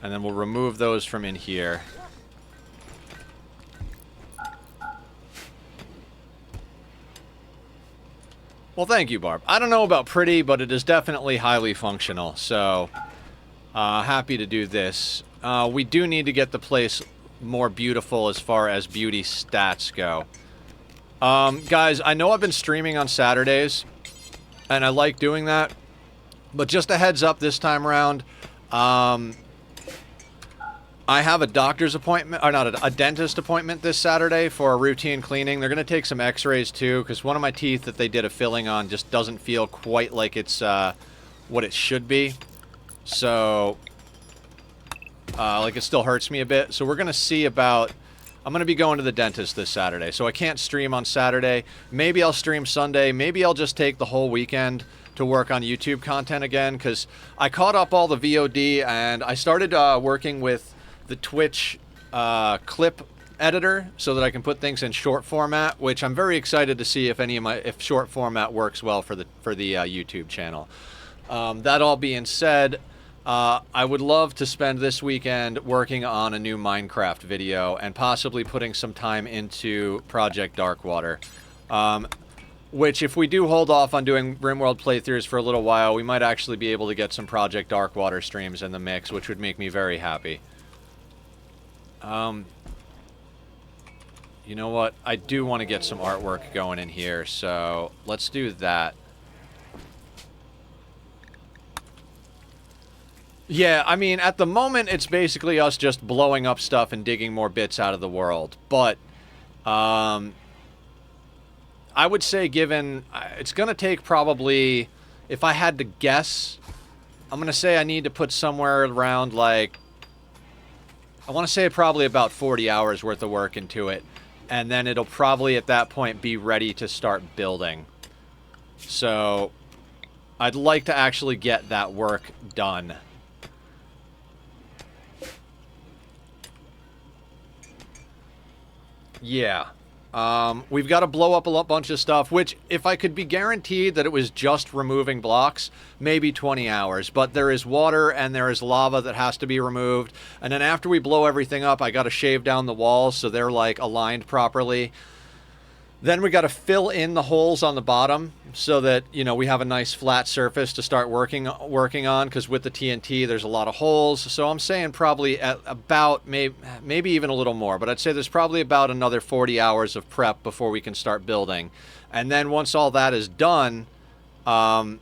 And then we'll remove those from in here. Well, thank you, Barb. I don't know about pretty, but it is definitely highly functional, so happy to do this. We do need to get the place more beautiful as far as beauty stats go. Guys, I know I've been streaming on Saturdays, and I like doing that, but just a heads up this time around, I have a doctor's appointment, or not, a dentist appointment this Saturday for a routine cleaning. They're going to take some x-rays too, because one of my teeth that they did a filling on just doesn't feel quite like it's what it should be. So, like, it still hurts me a bit. So we're going to see about... I'm going to be going to the dentist this Saturday, so I can't stream on Saturday. Maybe I'll stream Sunday. Maybe I'll just take the whole weekend to work on YouTube content again, because I caught up all the VOD, and I started working with the Twitch clip editor so that I can put things in short format, which I'm very excited to see if short format works well for the YouTube channel. That all being said, I would love to spend this weekend working on a new Minecraft video and possibly putting some time into Project Darkwater. Which, if we do hold off on doing RimWorld playthroughs for a little while, we might actually be able to get some Project Darkwater streams in the mix, which would make me very happy. You know what? I do want to get some artwork going in here, so let's do that. Yeah, I mean, at the moment, it's basically us just blowing up stuff and digging more bits out of the world. But, I would say given... It's going to take probably... If I had to guess, I'm going to say I need to put somewhere around, like... I want to say probably about 40 hours worth of work into it. And then it'll probably, at that point, be ready to start building. So, I'd like to actually get that work done. Yeah. We've got to blow up a bunch of stuff, which, if I could be guaranteed that it was just removing blocks, maybe 20 hours. But there is water and there is lava that has to be removed. And then after we blow everything up, I got to shave down the walls so they're, like, aligned properly. Then we got to fill in the holes on the bottom so that, you know, we have a nice flat surface to start working on, because with the TNT there's a lot of holes. So I'm saying probably at about maybe even a little more, but I'd say there's probably about another 40 hours of prep before we can start building. And then once all that is done, I'll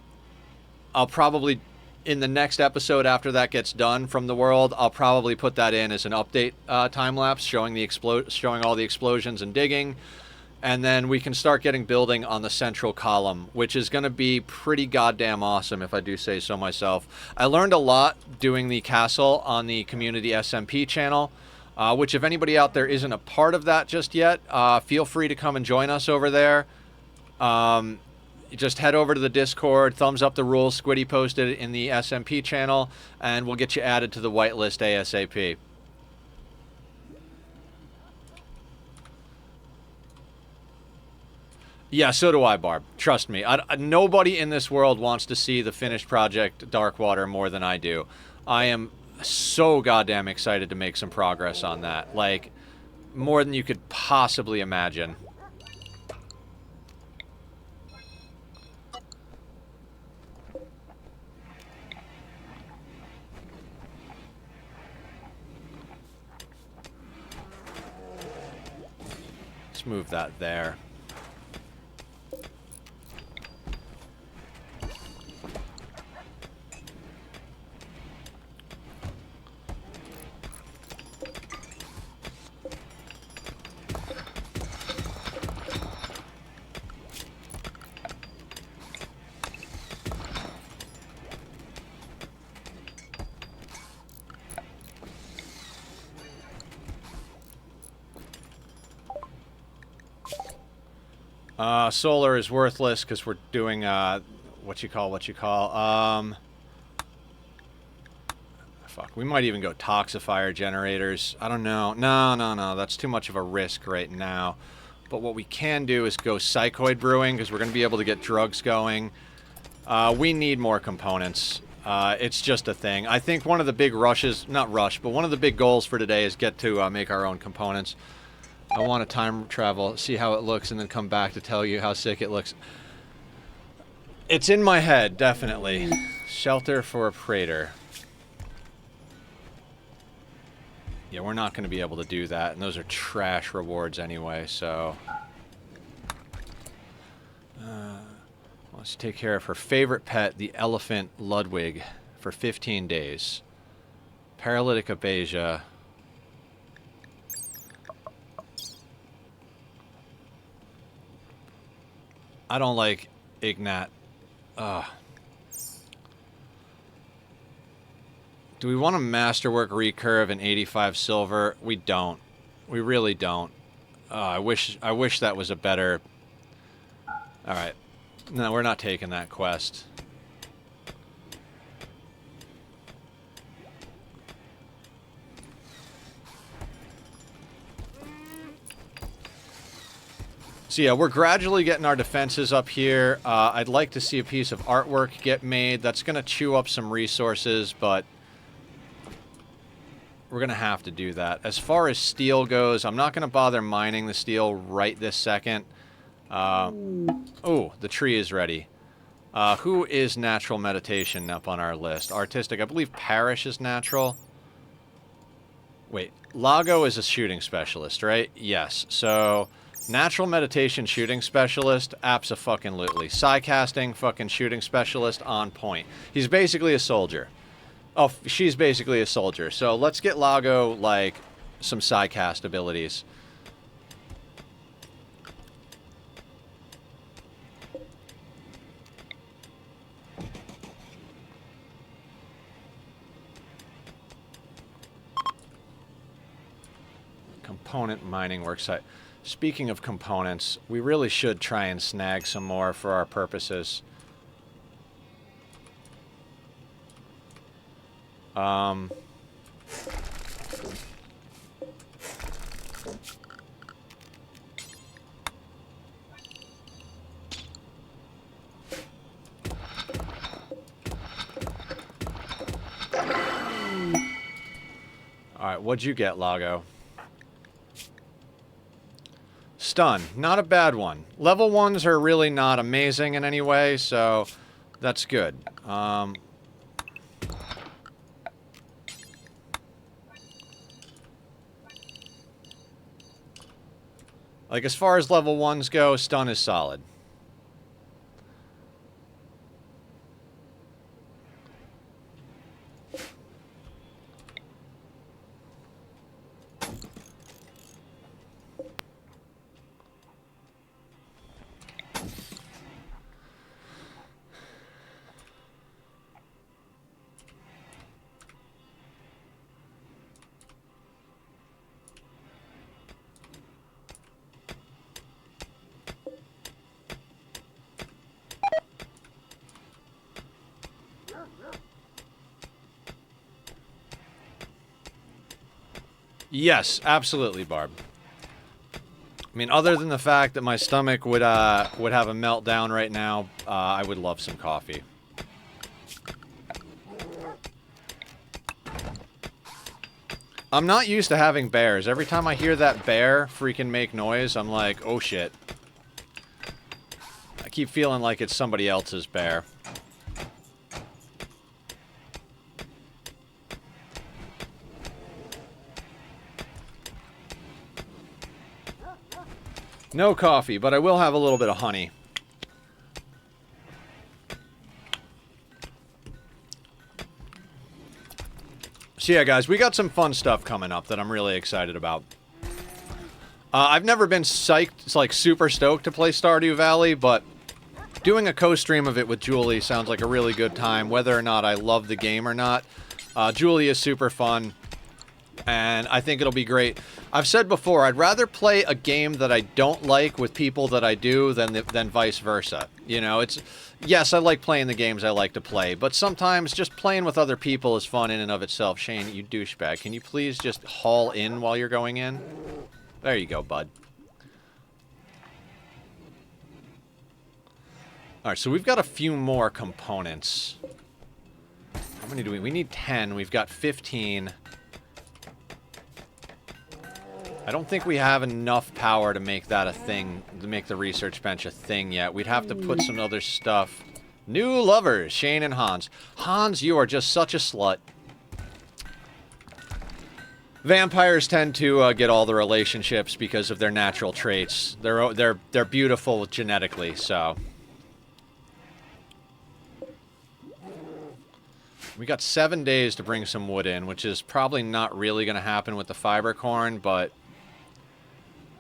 probably, in the next episode after that gets done from the world, I'll probably put that in as an update time lapse showing all the explosions and digging. And then we can start getting building on the central column, which is going to be pretty goddamn awesome, if I do say so myself. I learned a lot doing the castle on the community SMP channel, which, if anybody out there isn't a part of that just yet, feel free to come and join us over there. Just head over to the Discord, thumbs up the rules Squiddy posted in the SMP channel, and we'll get you added to the whitelist ASAP. Yeah, so do I, Barb. Trust me. Nobody in this world wants to see the finished project Darkwater more than I do. I am so goddamn excited to make some progress on that. Like, more than you could possibly imagine. Let's move that there. Solar is worthless because we're doing, what you call. Fuck, we might even go toxifier generators. I don't know. No, that's too much of a risk right now. But what we can do is go psychoid brewing, because we're going to be able to get drugs going. We need more components. It's just a thing. I think one of the big one of the big goals for today is get to make our own components. I want to time travel, see how it looks, and then come back to tell you how sick it looks. It's in my head, definitely. Shelter for a Praetor. Yeah, we're not going to be able to do that, and those are trash rewards anyway, so... let's take care of her favorite pet, the elephant Ludwig, for 15 days. Paralytic aphasia. I don't like Ignat. Do we want a masterwork recurve and 85 silver? We don't. We really don't. I wish that was a better... Alright. No, we're not taking that quest. So yeah, we're gradually getting our defenses up here. I'd like to see a piece of artwork get made. That's going to chew up some resources, but we're going to have to do that. As far as steel goes, I'm not going to bother mining the steel right this second. Oh, the tree is ready. Who is natural meditation up on our list? Artistic. I believe Parrish is natural. Wait, Lago is a shooting specialist, right? Yes. So... Natural meditation shooting specialist, abso-fucking-lutely. Psy-casting fucking shooting specialist on point. He's basically a soldier. Oh, she's basically a soldier. So let's get Lago, like, some psy-cast abilities. Component mining worksite. Speaking of components, we really should try and snag some more for our purposes. Alright, what'd you get, Lago? Stun. Not a bad one. Level 1s are really not amazing in any way, so that's good. Like, as far as level 1s go, stun is solid. Yes, absolutely, Barb. I mean, other than the fact that my stomach would have a meltdown right now, I would love some coffee. I'm not used to having bears. Every time I hear that bear freaking make noise, I'm like, oh shit. I keep feeling like it's somebody else's bear. No coffee, but I will have a little bit of honey. So yeah, guys, we got some fun stuff coming up that I'm really excited about. I've never been psyched, like super stoked to play Stardew Valley, but doing a co-stream of it with Julie sounds like a really good time, whether or not I love the game or not. Julie is super fun, and I think it'll be great. I've said before, I'd rather play a game that I don't like with people that I do than vice versa. You know, it's... Yes, I like playing the games I like to play, but sometimes just playing with other people is fun in and of itself. Shane, you douchebag. Can you please just haul in while you're going in? There you go, bud. Alright, so we've got a few more components. How many do we... We need 10. We've got 15. I don't think we have enough power to make that a thing, to make the research bench a thing yet. We'd have to put some other stuff. New lovers, Shane and Hans. Hans, you are just such a slut. Vampires tend to get all the relationships because of their natural traits. They're beautiful genetically, so. We got 7 days to bring some wood in, which is probably not really going to happen with the fiber corn, but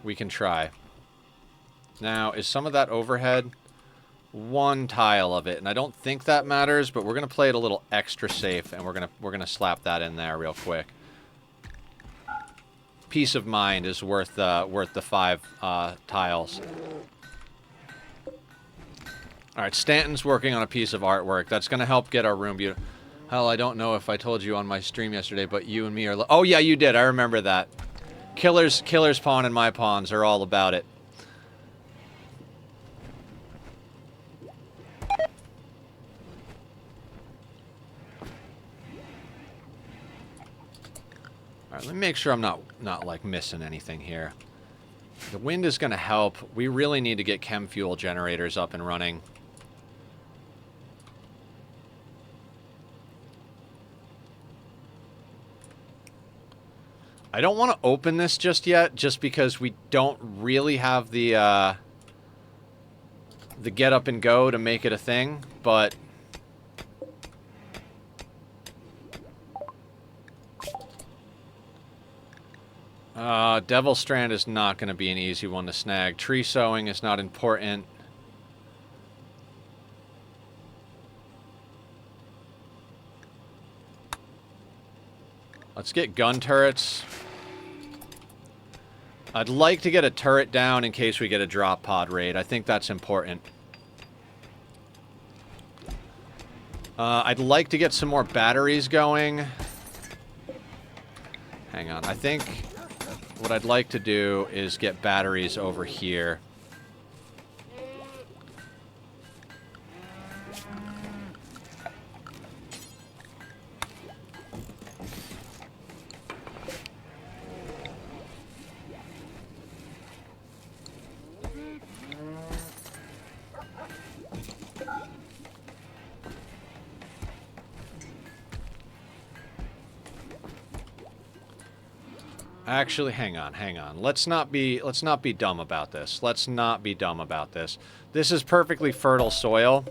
we can try. Now, is some of that overhead? One tile of it, and I don't think that matters, but we're going to play it a little extra safe, and we're going to slap that in there real quick. Peace of mind is worth the 5 tiles. Alright, Stanton's working on a piece of artwork. That's going to help get our room beautiful. Hell, I don't know if I told you on my stream yesterday, but you and me are... Oh, yeah, you did. I remember that. Killer's pawn and my pawns are all about it. Alright, let me make sure I'm not like missing anything here. The wind is going to help. We really need to get chem fuel generators up and running. I don't want to open this just yet, just because we don't really have the get up and go to make it a thing, but... Devil Strand is not going to be an easy one to snag. Tree sowing is not important. Let's get gun turrets. I'd like to get a turret down in case we get a drop pod raid. I think that's important. I'd like to get some more batteries going. Hang on. I think what I'd like to do is get batteries over here. Actually, hang on, hang on. Let's not be dumb about this. Let's not be dumb about this. This is perfectly fertile soil.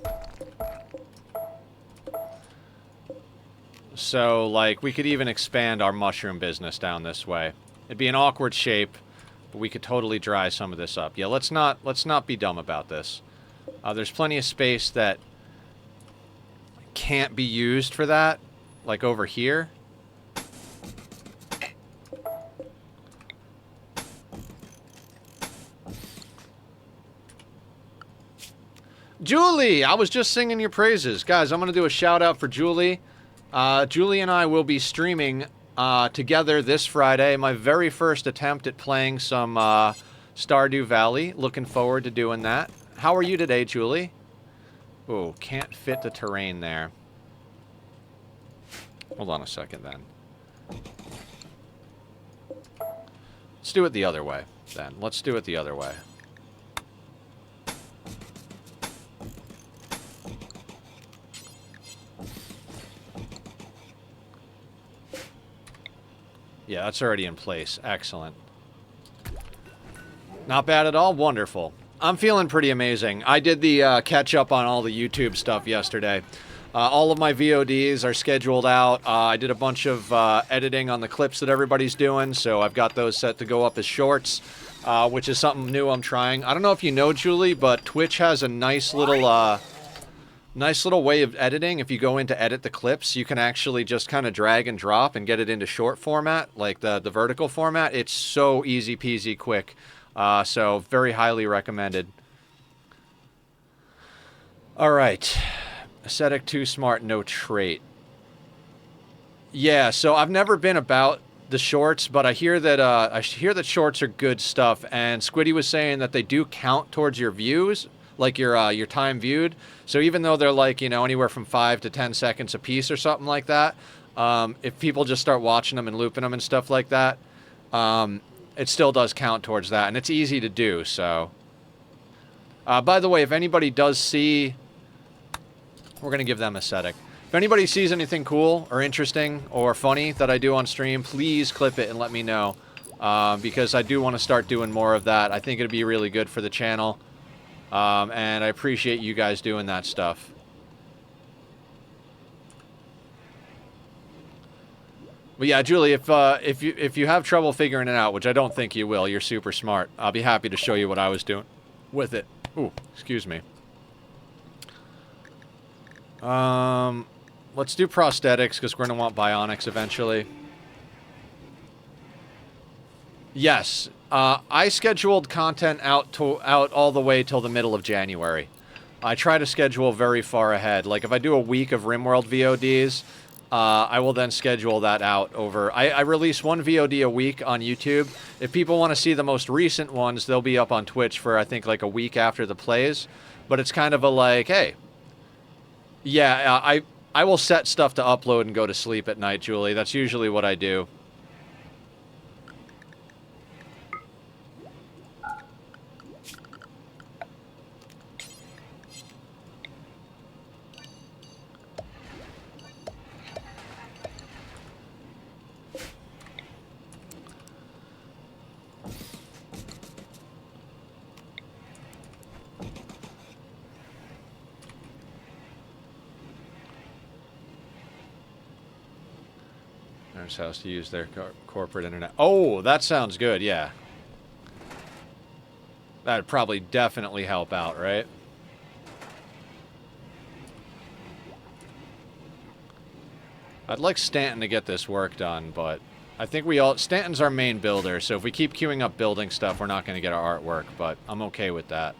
So, like, we could even expand our mushroom business down this way. It'd be an awkward shape, but we could totally dry some of this up. Yeah, let's not be dumb about this. There's plenty of space that can't be used for that, like over here. Julie, I was just singing your praises. Guys, I'm going to do a shout out for Julie. Julie and I will be streaming together this Friday. My very first attempt at playing some Stardew Valley. Looking forward to doing that. How are you today, Julie? Oh, can't fit the terrain there. Hold on a second, then. Let's do it the other way, then. Let's do it the other way. Yeah, that's already in place. Excellent. Not bad at all. Wonderful. I'm feeling pretty amazing. I did the catch up on all the YouTube stuff yesterday. All of my VODs are scheduled out. I did a bunch of editing on the clips that everybody's doing, so I've got those set to go up as shorts, which is something new I'm trying. I don't know if you know, Julie, but Twitch has a nice little way of editing. If you go in to edit the clips, you can actually just kind of drag and drop and get it into short format, like the vertical format. It's so easy peasy quick. So very highly recommended. All right. Aesthetic, too smart, no trait. Yeah, so I've never been about the shorts, but I hear that shorts are good stuff. And Squiddy was saying that they do count towards your views, like your time viewed. So even though they're like, you know, anywhere from 5 to 10 seconds a piece or something like that, if people just start watching them and looping them and stuff like that, it still does count towards that, and it's easy to do. So, by the way, if anybody does see, we're gonna give them aesthetic. If anybody sees anything cool or interesting or funny that I do on stream, please clip it and let me know, because I do want to start doing more of that. I think it'd be really good for the channel. And I appreciate you guys doing that stuff. But yeah, Julie, if you have trouble figuring it out, which I don't think you will, you're super smart. I'll be happy to show you what I was doing with it. Ooh, excuse me. Let's do prosthetics because we're gonna want bionics eventually. Yes. I scheduled content out all the way till the middle of January. I try to schedule very far ahead. Like, if I do a week of RimWorld VODs, I will then schedule that out over... I release one VOD a week on YouTube. If people want to see the most recent ones, they'll be up on Twitch for, I think, like a week after the plays. But it's kind of a like, hey... Yeah, I will set stuff to upload and go to sleep at night, Julie. That's usually what I do. House to use their corporate internet. Oh, that sounds good, yeah. That'd probably definitely help out, right? I'd like Stanton to get this work done, but I think Stanton's our main builder, so if we keep queuing up building stuff, we're not going to get our artwork, but I'm okay with that.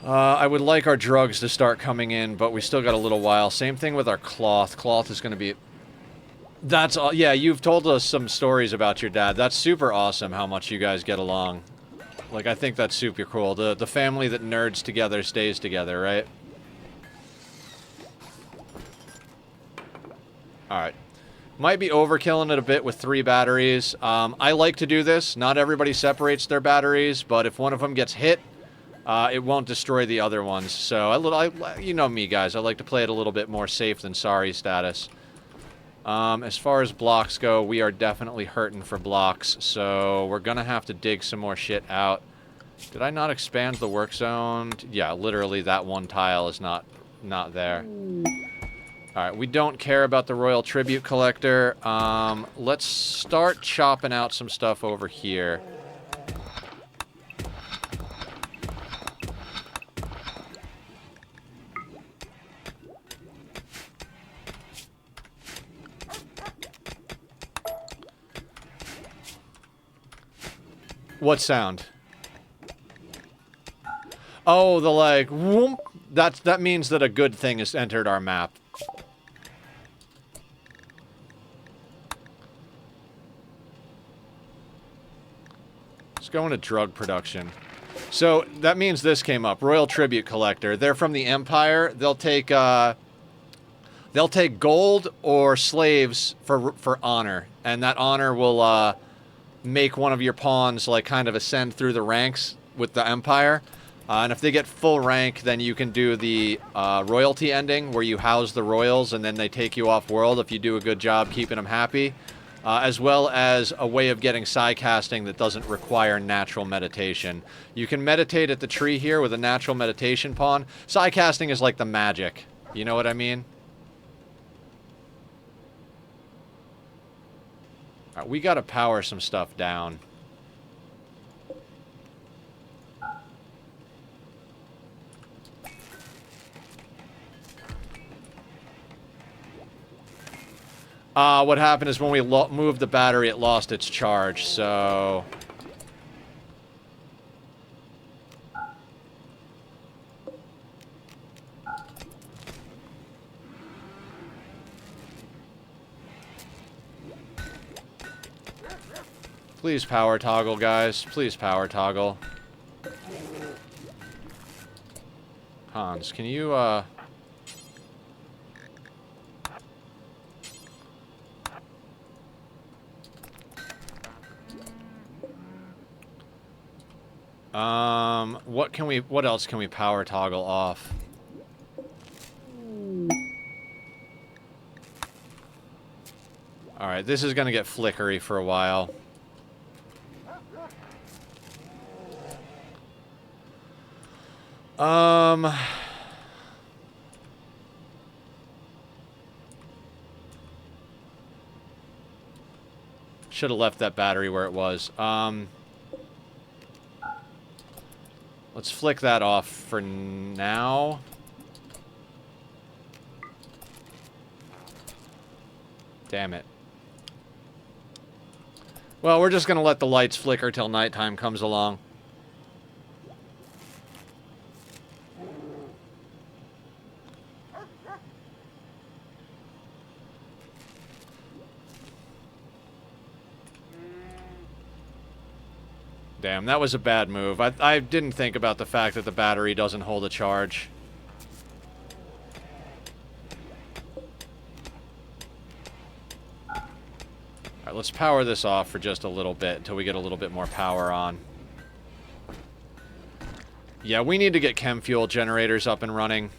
I would like our drugs to start coming in, but we still got a little while. Same thing with our cloth. Cloth is going to be... That's all. Yeah, you've told us some stories about your dad. That's super awesome how much you guys get along. Like, I think that's super cool. The family that nerds together stays together, right? Alright. Might be overkilling it a bit with 3 batteries. I like to do this. Not everybody separates their batteries, but if one of them gets hit, it won't destroy the other ones. So, you know me, guys. I like to play it a little bit more safe than sorry status. As far as blocks go, we are definitely hurting for blocks, so we're gonna have to dig some more shit out. Did I not expand the work zone? Yeah, literally that one tile is not there. Alright, we don't care about the Royal Tribute Collector. Let's start chopping out some stuff over here. What sound? Oh, the like, whoomp. That means that a good thing has entered our map. Let's go into drug production. So, that means this came up. Royal Tribute Collector. They're from the Empire. They'll take gold or slaves for honor. And that honor will, make one of your pawns, like, kind of ascend through the ranks with the Empire. And if they get full rank, then you can do the royalty ending, where you house the royals and then they take you off-world if you do a good job keeping them happy. As well as a way of getting psi casting that doesn't require natural meditation. You can meditate at the tree here with a natural meditation pawn. Psi casting is like the magic. You know what I mean? Alright, we gotta power some stuff down. What happened is when we moved the battery, it lost its charge, so... Please power toggle, guys. Please power toggle. Hans, can you, what else can we power toggle off? Alright, this is gonna get flickery for a while. Should have left that battery where it was. Let's flick that off for now. Damn it. Well, we're just gonna let the lights flicker till nighttime comes along. Damn, that was a bad move. I didn't think about the fact that the battery doesn't hold a charge. Alright, let's power this off for just a little bit until we get a little bit more power on. Yeah, we need to get chem fuel generators up and running.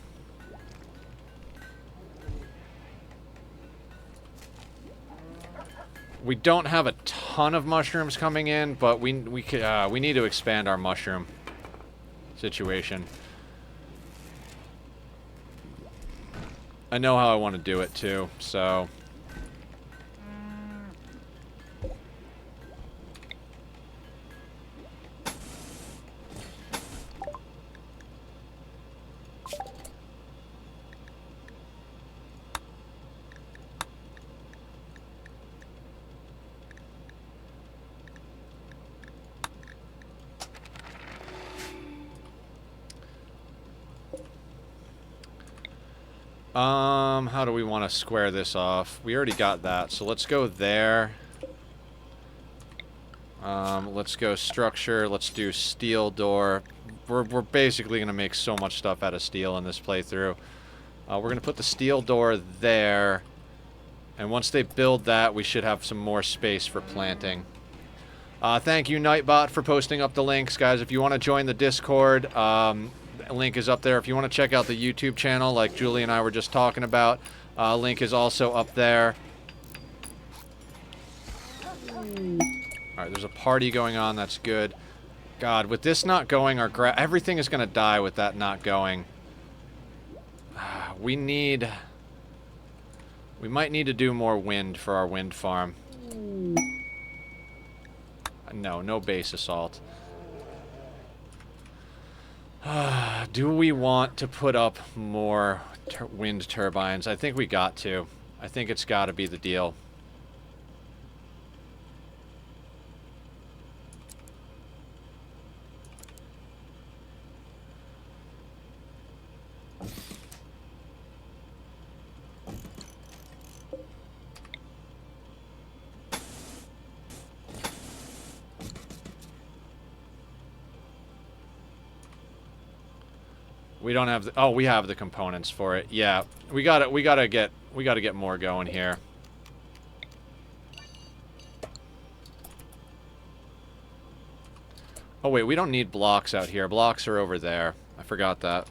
We don't have a ton of mushrooms coming in, but we need to expand our mushroom situation. I know how I want to do it too, so... how do we want to square this off? We already got that, so let's go there. Let's go structure, let's do steel door. We're basically going to make so much stuff out of steel in this playthrough. We're going to put the steel door there, and once they build that, we should have some more space for planting. Thank you, Nightbot, for posting up the links, guys. If you want to join the Discord, link is up there. If you want to check out the YouTube channel, like Julie and I were just talking about, link is also up there. Alright, there's a party going on. That's good. God, with this not going, everything is going to die with that not going. We might need to do more wind for our wind farm. No base assault. Do we want to put up more wind turbines? I think we got to. I think it's got to be the deal. We don't have the, oh, we have the components for it. Yeah, we gotta get more going here. Oh wait, we don't need blocks out here. Blocks are over there. I forgot that.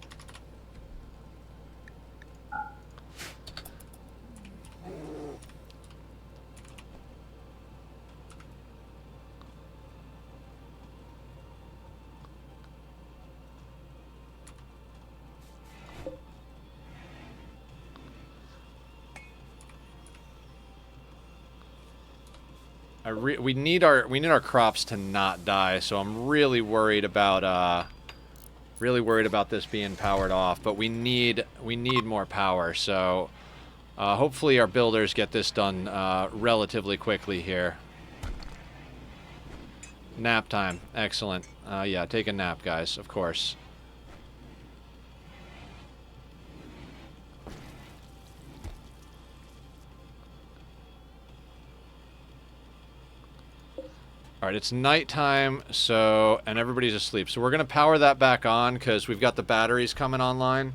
We need our crops to not die, so I'm really worried about this being powered off. But we need more power, so hopefully our builders get this done relatively quickly here. Nap time, excellent. Yeah, take a nap, guys. Of course. Alright, it's nighttime, so, and everybody's asleep. So we're going to power that back on, because we've got the batteries coming online.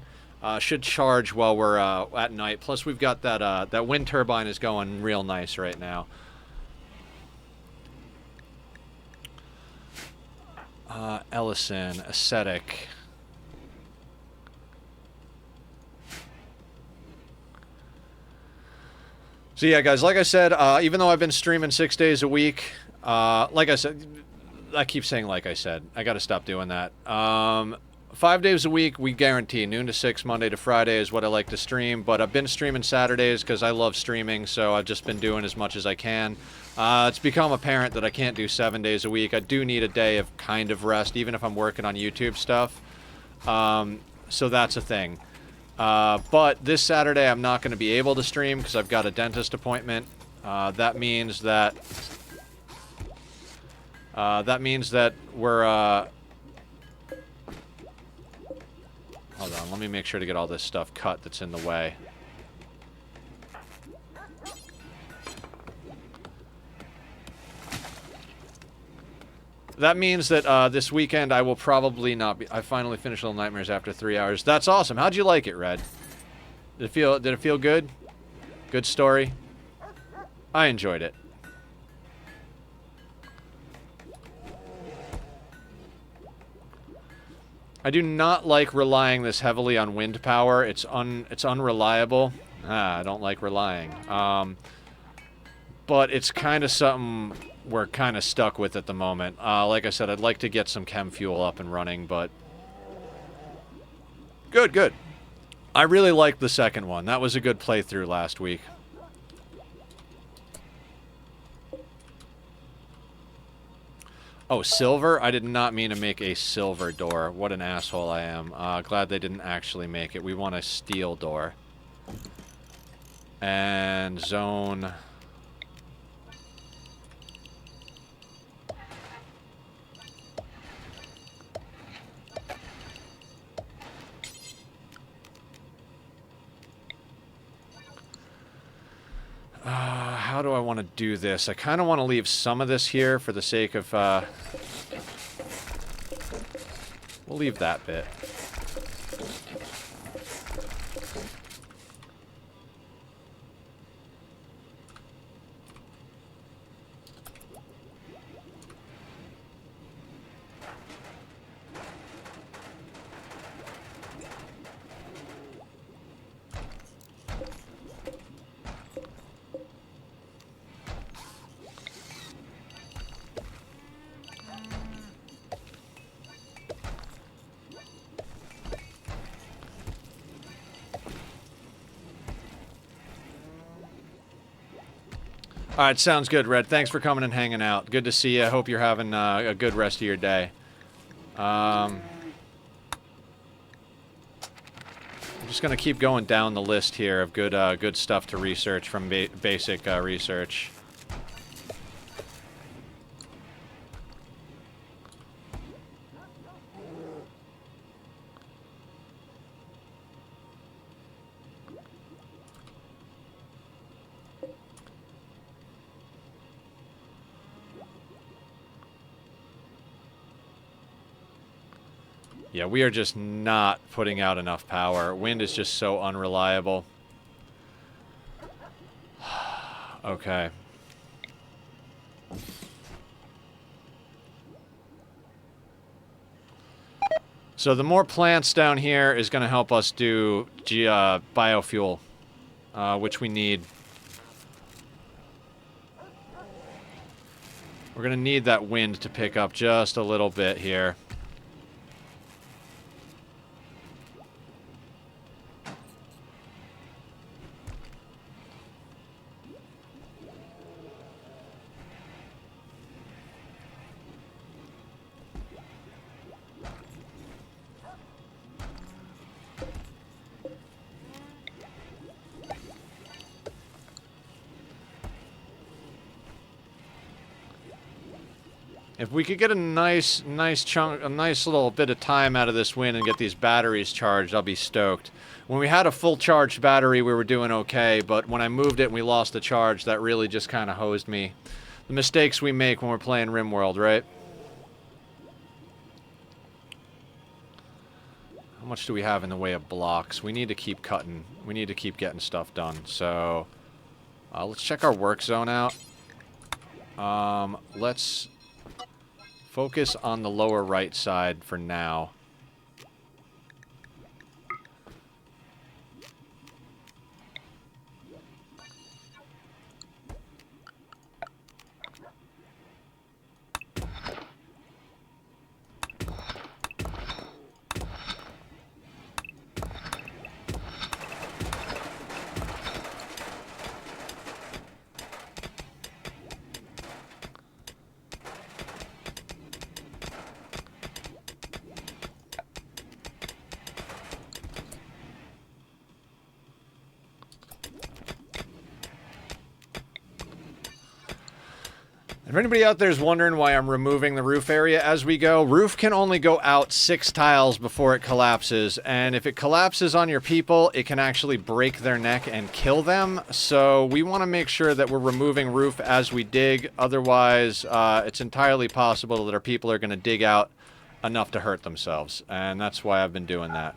Should charge while we're at night. Plus we've got that wind turbine is going real nice right now. Ellison, Ascetic. So yeah, guys, like I said, even though I've been streaming 6 days a week, like I said, I keep saying like I said. I got to stop doing that. 5 days a week, we guarantee. Noon to 6, Monday to Friday is what I like to stream. But I've been streaming Saturdays because I love streaming, so I've just been doing as much as I can. It's become apparent that I can't do 7 days a week. I do need a day of kind of rest, even if I'm working on YouTube stuff. So that's a thing. But this Saturday, I'm not going to be able to stream because I've got a dentist appointment. That means that we're, hold on, let me make sure to get all this stuff cut that's in the way. That means that this weekend I will probably not be. I finally finished Little Nightmares after 3 hours. That's awesome. How'd you like it, Red? Did it feel good? Good story? I enjoyed it. I do not like relying this heavily on wind power. It's unreliable. I don't like relying. But it's kind of something we're kind of stuck with at the moment. Like I said, I'd like to get some chem fuel up and running, but... Good, good. I really liked the second one. That was a good playthrough last week. Oh, silver? I did not mean to make a silver door. What an asshole I am. Glad they didn't actually make it. We want a steel door. And zone... how do I want to do this? I kind of want to leave some of this here for the sake of, we'll leave that bit. All right, sounds good, Red. Thanks for coming and hanging out. Good to see you. I hope you're having a good rest of your day. I'm just going to keep going down the list here of good stuff to research from basic research. Yeah, we are just not putting out enough power. Wind is just so unreliable. Okay. So the more plants down here is going to help us do biofuel, which we need. We're going to need that wind to pick up just a little bit here. If we could get a nice chunk, a nice little bit of time out of this wind and get these batteries charged, I'll be stoked. When we had a full charged battery, we were doing okay, but when I moved it and we lost the charge, that really just kind of hosed me. The mistakes we make when we're playing RimWorld, right? How much do we have in the way of blocks? We need to keep cutting. We need to keep getting stuff done. So, let's check our work zone out. Let's focus on the lower right side for now. If anybody out there is wondering why I'm removing the roof area as we go, roof can only go out 6 tiles before it collapses, and if it collapses on your people, it can actually break their neck and kill them, so we want to make sure that we're removing roof as we dig, otherwise it's entirely possible that our people are going to dig out enough to hurt themselves, and that's why I've been doing that.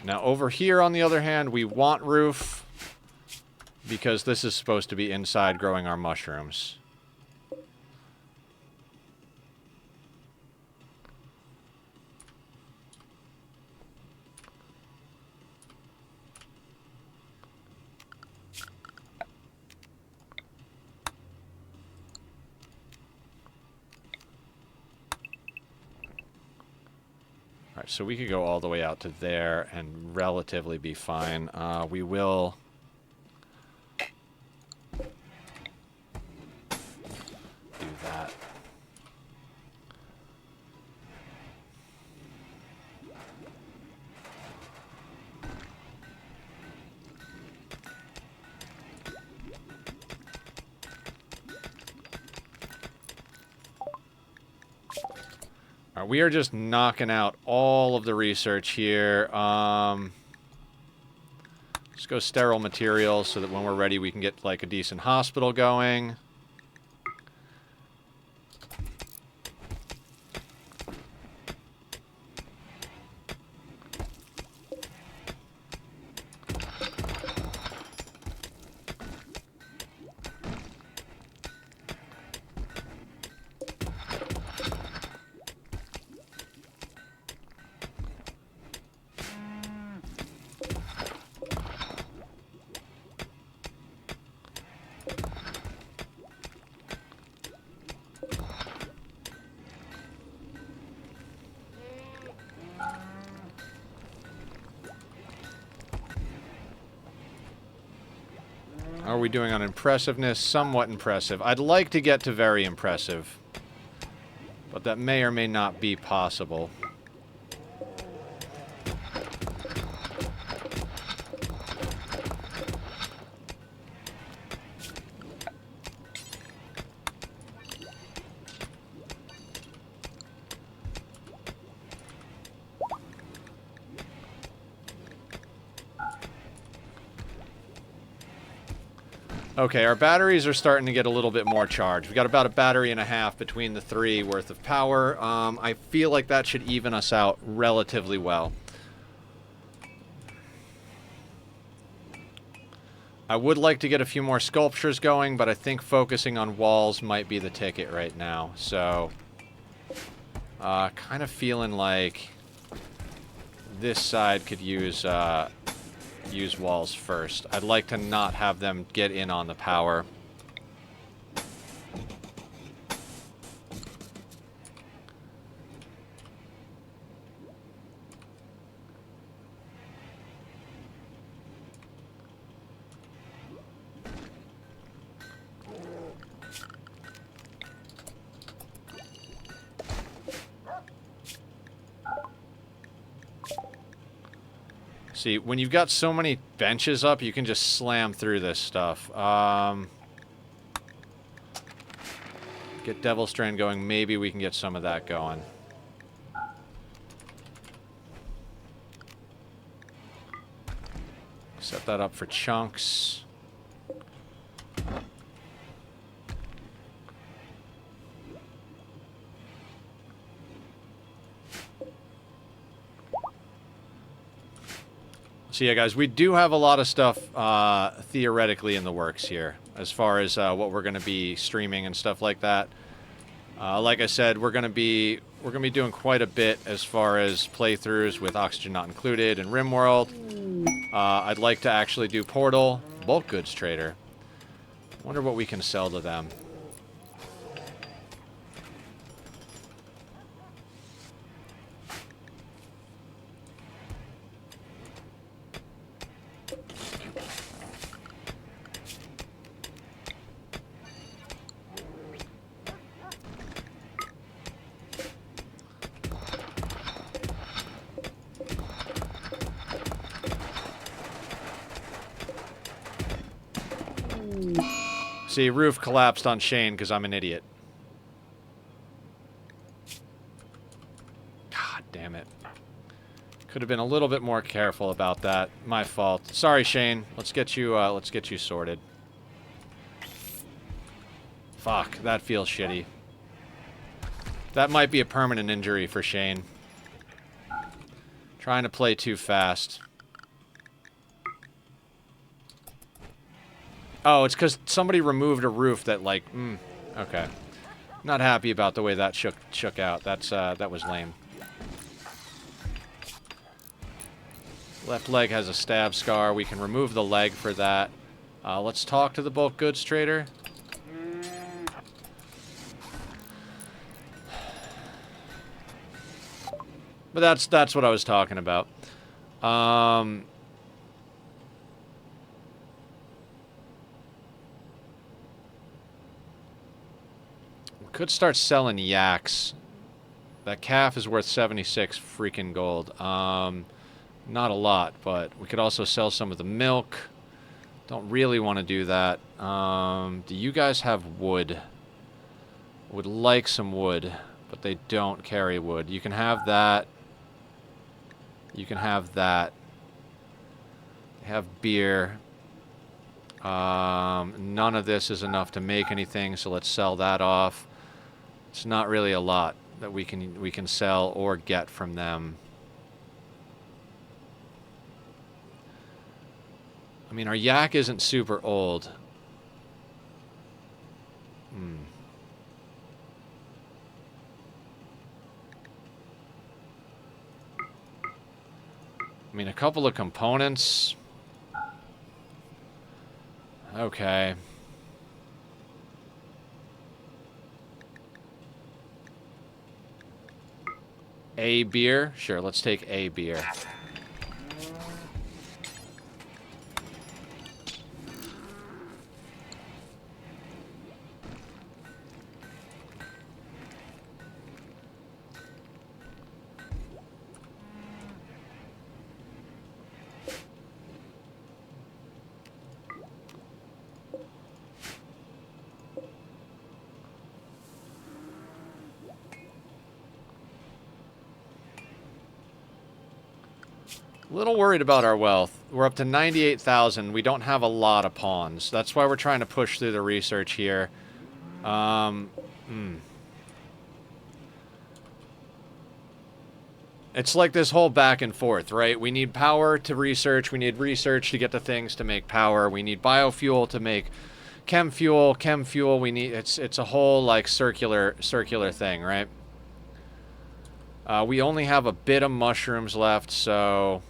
Now over here, on the other hand, we want roof because this is supposed to be inside growing our mushrooms. Alright, so we could go all the way out to there and relatively be fine. We will do that. Alright, we are just knocking out all of the research here. Let's go sterile materials so that when we're ready we can get like a decent hospital going. How are we doing on impressiveness? Somewhat impressive. I'd like to get to very impressive, but that may or may not be possible. Okay, our batteries are starting to get a little bit more charged. We got about a battery and a half between the 3 worth of power. I feel like that should even us out relatively well. I would like to get a few more sculptures going, but I think focusing on walls might be the ticket right now. So, kind of feeling like this side could use walls first. I'd like to not have them get in on the power. See, when you've got so many benches up, you can just slam through this stuff. Get Devil Strand going. Maybe we can get some of that going. Set that up for chunks. So yeah, guys, we do have a lot of stuff theoretically in the works here, as far as what we're going to be streaming and stuff like that. Like I said, we're going to be doing quite a bit as far as playthroughs with Oxygen Not Included and RimWorld. I'd like to actually do Portal, Bulk Goods Trader. Wonder what we can sell to them. See, roof collapsed on Shane because I'm an idiot. God damn it. Could have been a little bit more careful about that. My fault. Sorry, Shane. Let's get you sorted. Fuck, that feels shitty. That might be a permanent injury for Shane. Trying to play too fast. Oh, it's because somebody removed a roof that, like, okay. Not happy about the way that shook out. That was lame. Left leg has a stab scar. We can remove the leg for that. Let's talk to the bulk goods trader. But that's what I was talking about. Could start selling yaks. That calf is worth 76 freaking gold. Not a lot, but we could also sell some of the milk. Don't really want to do that. Do you guys have wood? Would like some wood, but they don't carry wood. You can have that. You can have that. They have beer. None of this is enough to make anything, so let's sell that off. It's not really a lot that we can sell or get from them. I mean, our yak isn't super old. I mean, a couple of components. Okay. A beer? Sure, let's take a beer. A little worried about our wealth. We're up to 98,000. We don't have a lot of pawns. That's why we're trying to push through the research here. It's like this whole back and forth, right? We need power to research. We need research to get the things to make power. We need biofuel to make chem fuel. Chem fuel, we need... It's a whole, like, circular thing, right? We only have a bit of mushrooms left, so...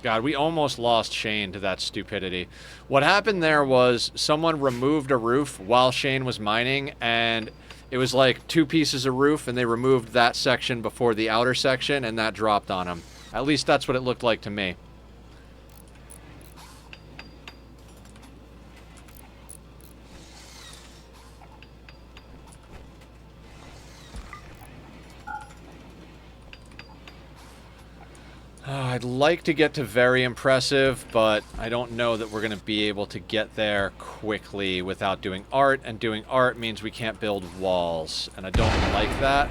God, we almost lost Shane to that stupidity. What happened there was someone removed a roof while Shane was mining, and it was like 2 pieces of roof, and they removed that section before the outer section, and that dropped on him. At least that's what it looked like to me. I'd like to get to very impressive, but I don't know that we're going to be able to get there quickly without doing art, and doing art means we can't build walls, and I don't like that.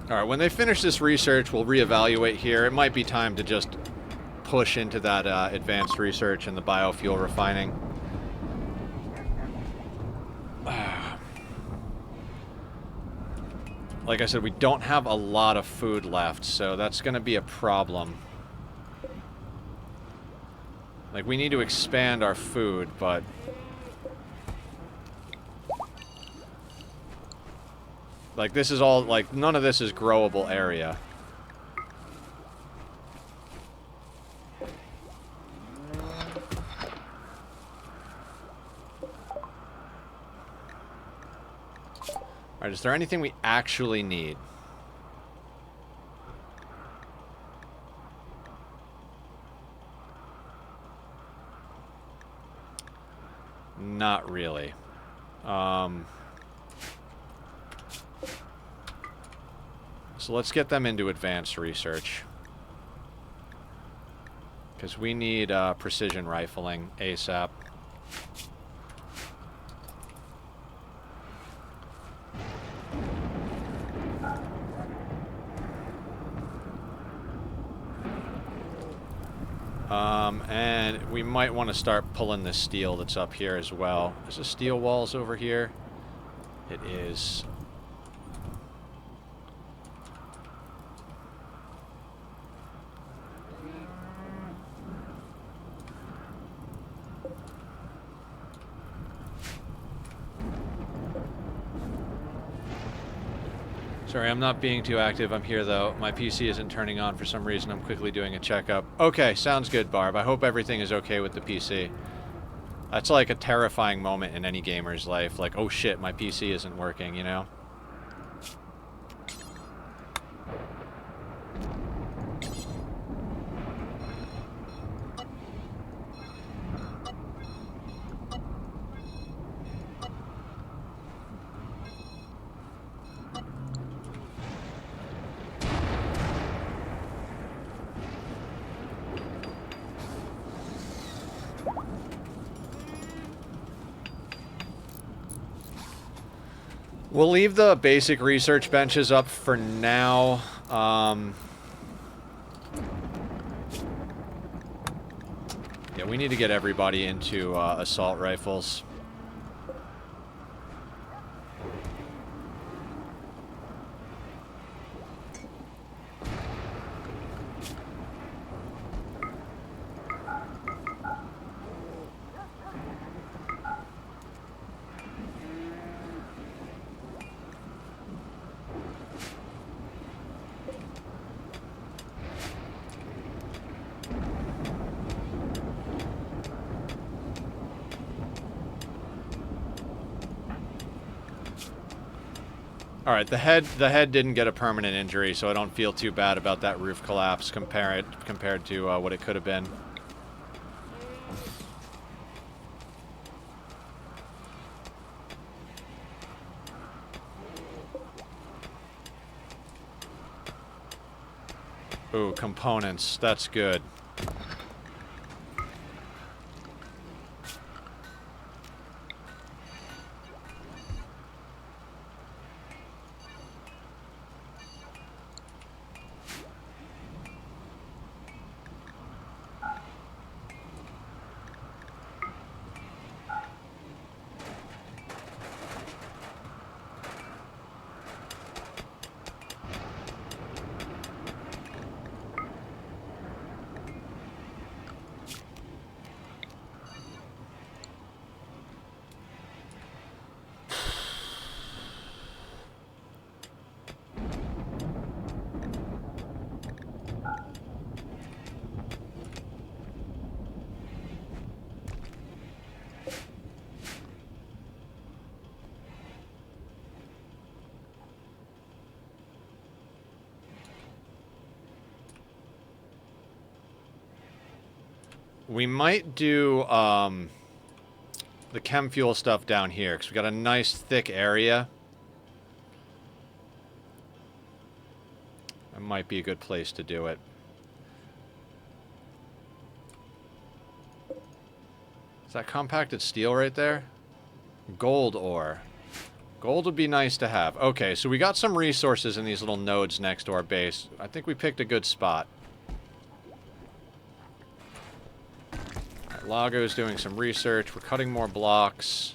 Alright, when they finish this research, we'll reevaluate here. It might be time to just push into that advanced research and the biofuel refining. Like I said, we don't have a lot of food left, so that's going to be a problem. Like, we need to expand our food, but... like, this is all, like, none of this is growable area. Alright, is there anything we actually need? Not really. So let's get them into advanced research. Because we need precision rifling ASAP. And we might want to start pulling this steel that's up here as well. Is the steel walls over here? It is. Sorry, I'm not being too active. I'm here, though. My PC isn't turning on for some reason. I'm quickly doing a checkup. Okay, sounds good, Barb. I hope everything is okay with the PC. That's like a terrifying moment in any gamer's life. Like, oh shit, my PC isn't working, you know? We'll leave the basic research benches up for now. Yeah, we need to get everybody into assault rifles. All right, the head didn't get a permanent injury, so I don't feel too bad about that roof collapse compared to what it could have been. Ooh, components. That's good. We might do the chem fuel stuff down here, because we got a nice thick area. That might be a good place to do it. Is that compacted steel right there? Gold ore. Gold would be nice to have. Okay, so we got some resources in these little nodes next to our base. I think we picked a good spot. Lago's doing some research. We're cutting more blocks.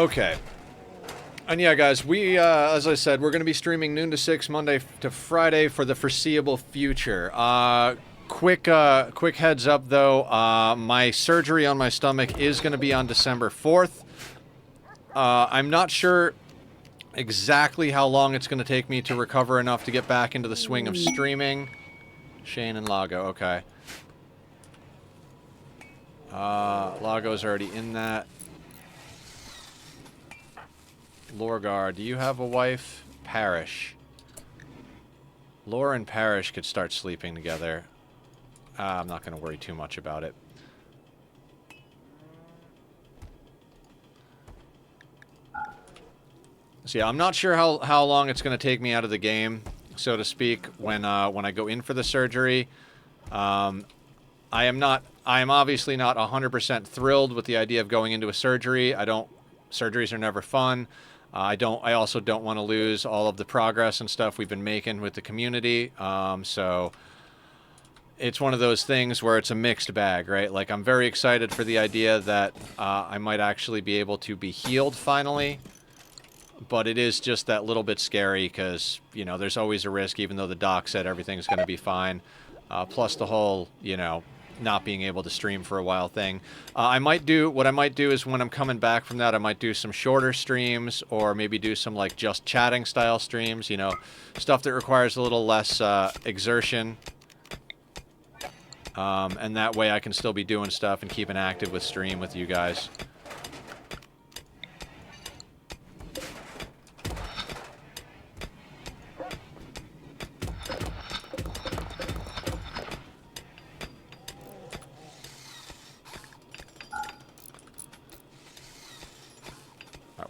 Okay. And yeah, guys, we, as I said, we're going to be streaming noon to 6, Monday to Friday for the foreseeable future. Quick heads up, though. My surgery on my stomach is going to be on December 4th. I'm not sure exactly how long it's going to take me to recover enough to get back into the swing of streaming. Shane and Lago, okay. Lago's already in that. Lorgar, do you have a wife? Parrish. Laura and Parrish could start sleeping together. I'm not going to worry too much about it. So yeah, I'm not sure how long it's going to take me out of the game, so to speak, when I go in for the surgery. I am obviously not 100% thrilled with the idea of going into a surgery. Surgeries are never fun. I also don't want to lose all of the progress and stuff we've been making with the community. So it's one of those things where it's a mixed bag, right? Like, I'm very excited for the idea that I might actually be able to be healed finally. But it is just that little bit scary because, you know, there's always a risk, even though the doc said everything's going to be fine. Plus the whole, you know, not being able to stream for a while thing. What I might do is when I'm coming back from that, I might do some shorter streams or maybe do some like just chatting style streams, you know, stuff that requires a little less exertion. And that way I can still be doing stuff and keeping active with stream with you guys.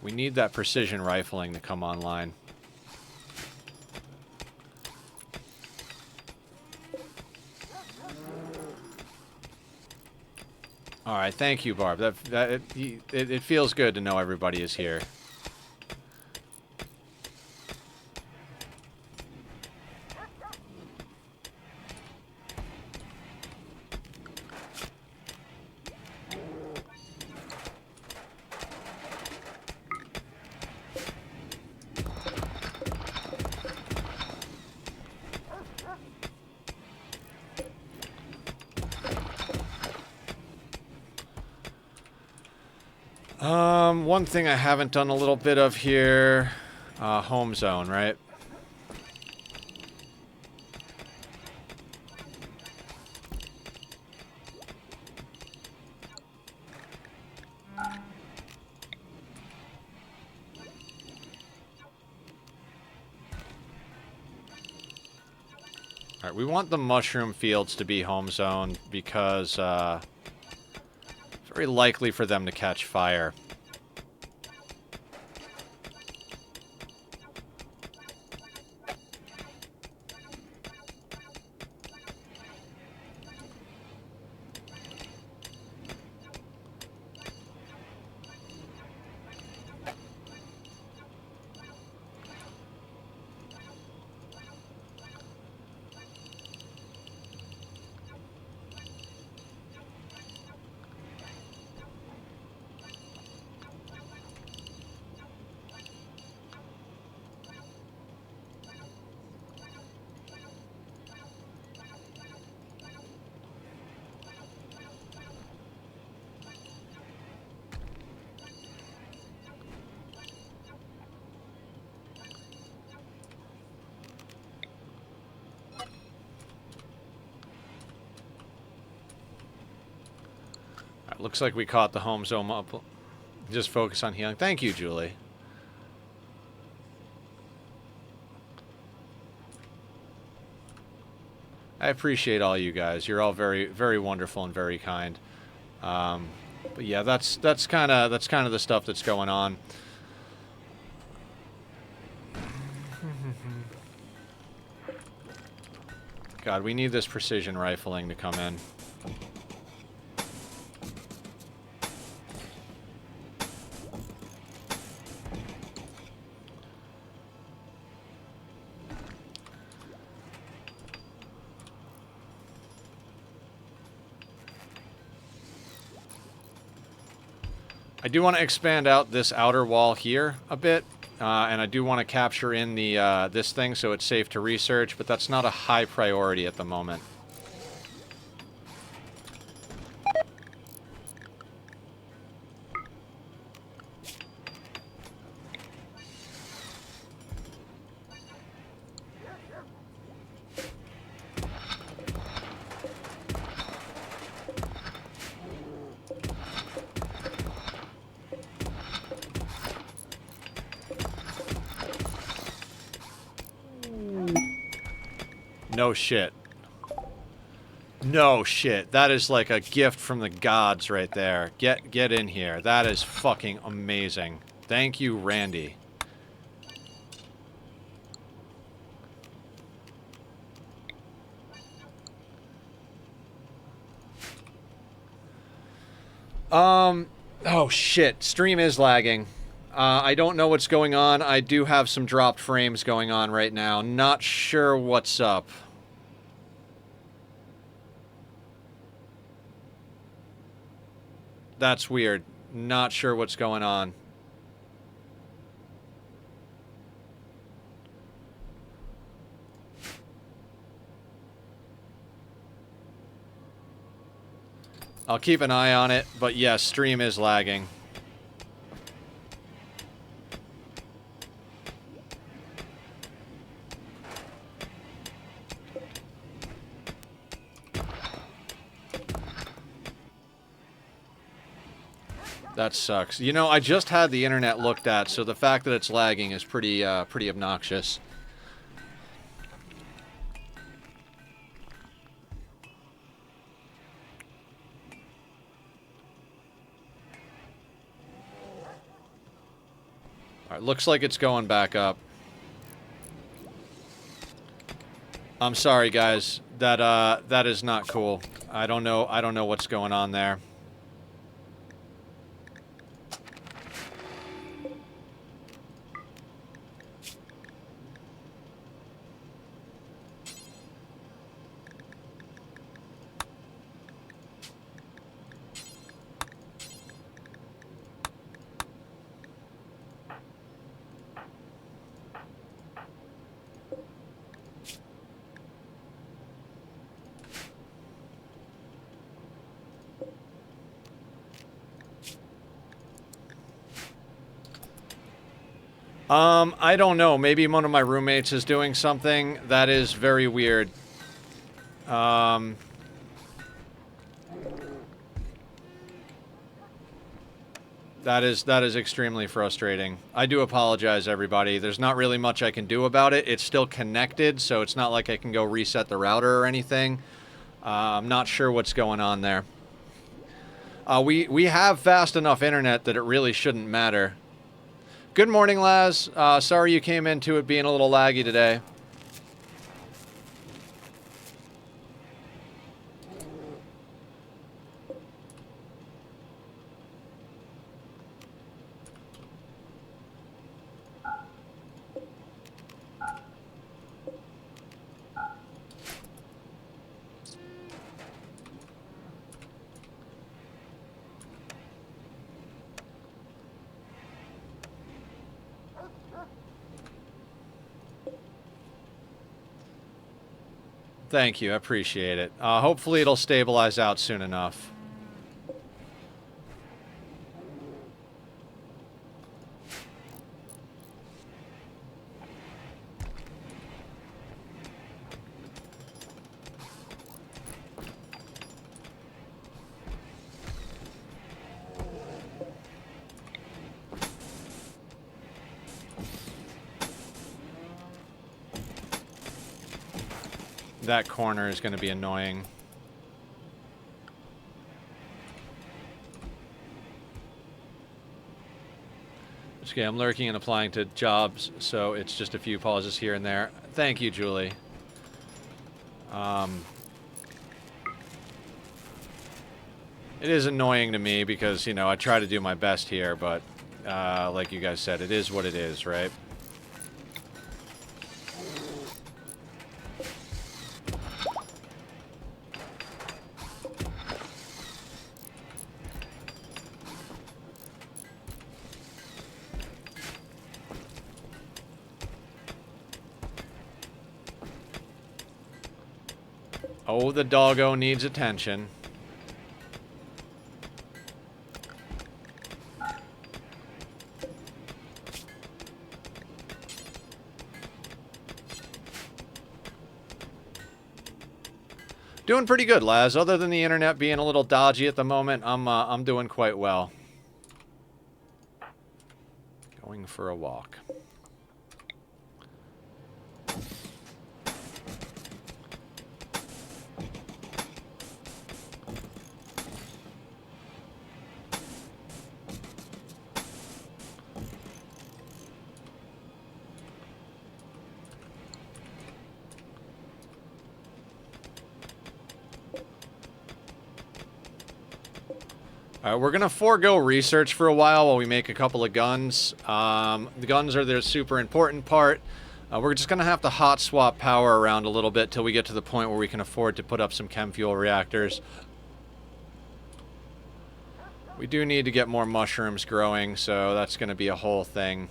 We need that precision rifling to come online. All right, thank you, Barb. It feels good to know everybody is here. One thing I haven't done a little bit of here, home zone, right? Alright, we want the mushroom fields to be home zone because it's very likely for them to catch fire. Looks like we caught the home zone up. Just focus on healing. Thank you, Julie. I appreciate all you guys. You're all very, very wonderful and very kind. But yeah, that's kind of the stuff that's going on. God, we need this precision rifling to come in. I do want to expand out this outer wall here a bit, and I do want to capture in the this thing so it's safe to research, but that's not a high priority at the moment. No shit. No shit. That is like a gift from the gods right there. Get in here. That is fucking amazing. Thank you, Randy. Oh shit. Stream is lagging. I don't know what's going on. I do have some dropped frames going on right now. Not sure what's up. That's weird. Not sure what's going on. I'll keep an eye on it, but yes, stream is lagging. That sucks. You know, I just had the internet looked at, so the fact that it's lagging is pretty obnoxious. Alright, looks like it's going back up. I'm sorry, guys. That is not cool. I don't know what's going on there. I don't know. Maybe one of my roommates is doing something. That is very weird. That is extremely frustrating. I do apologize, everybody. There's not really much I can do about it. It's still connected, so it's not like I can go reset the router or anything. I'm not sure what's going on there. We have fast enough internet that it really shouldn't matter. Good morning, Laz. Sorry you came into it being a little laggy today. Thank you, I appreciate it. Hopefully it'll stabilize out soon enough. That corner is going to be annoying. Okay, I'm lurking and applying to jobs, so it's just a few pauses here and there. Thank you, Julie. It is annoying to me because, you know, I try to do my best here, but like you guys said, it is what it is, right? Oh, the doggo needs attention. Doing pretty good, Laz. Other than the internet being a little dodgy at the moment, I'm doing quite well. Going for a walk. We're going to forego research for a while we make a couple of guns. The guns are the super important part. We're just going to have to hot swap power around a little bit till we get to the point where we can afford to put up some chem fuel reactors. We do need to get more mushrooms growing, so that's going to be a whole thing.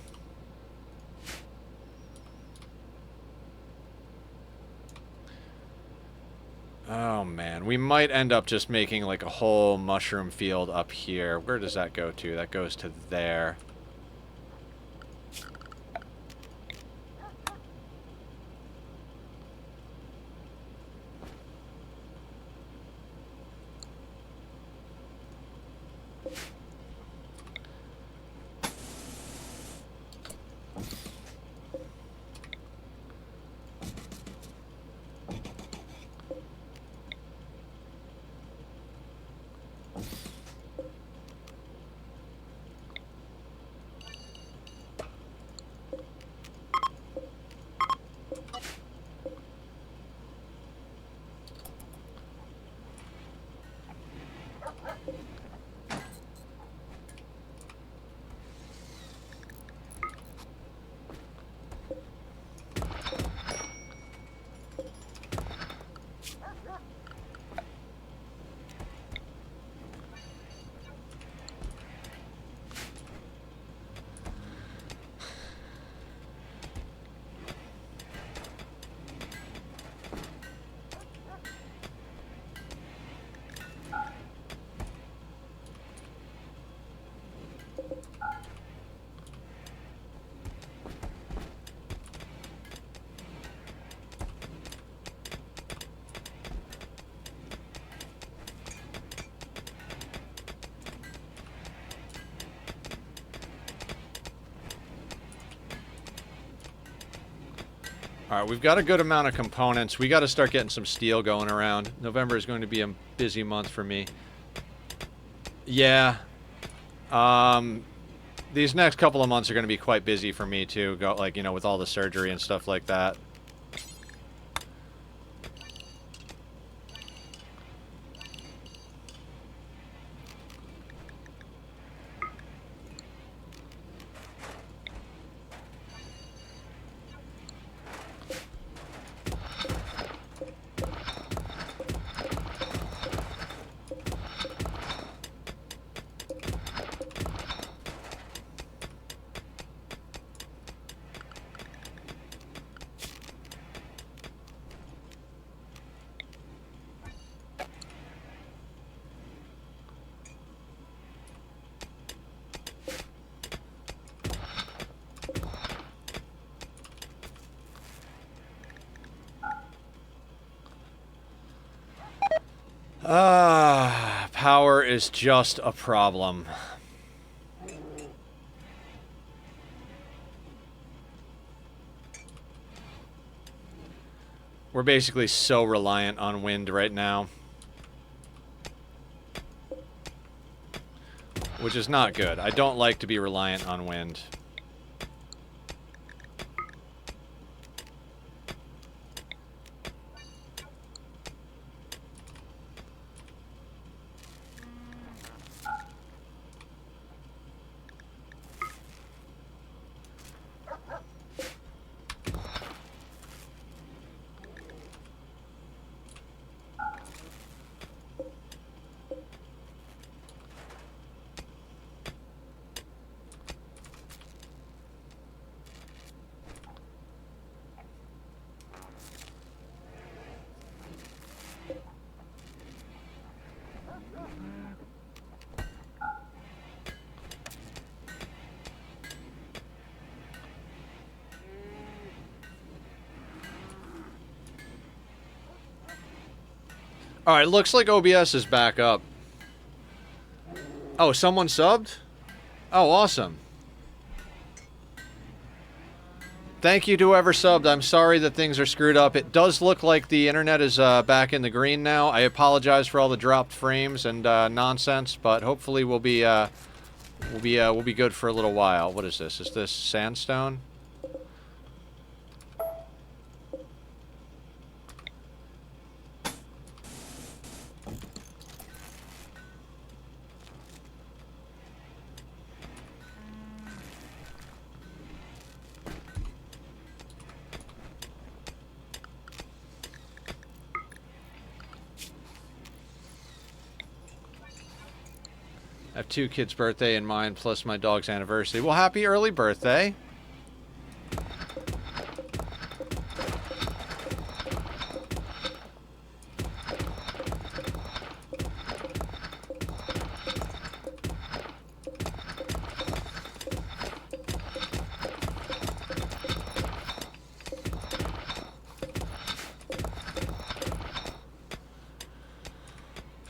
Oh man, we might end up just making like a whole mushroom field up here. Where does that go to? That goes to there. Alright, we've got a good amount of components. We got to start getting some steel going around. November is going to be a busy month for me. Yeah. These next couple of months are going to be quite busy for me too. Like, you know, with all the surgery and stuff like that. Power is just a problem. We're basically so reliant on wind right now. Which is not good. I don't like to be reliant on wind. Alright, looks like OBS is back up. Oh, someone subbed? Oh, awesome. Thank you to whoever subbed. I'm sorry that things are screwed up. It does look like the internet is back in the green now. I apologize for all the dropped frames and nonsense, but hopefully we'll be good for a little while. What is this? Is this sandstone? have 2 kids' birthday in mind, plus my dog's anniversary. Well, happy early birthday.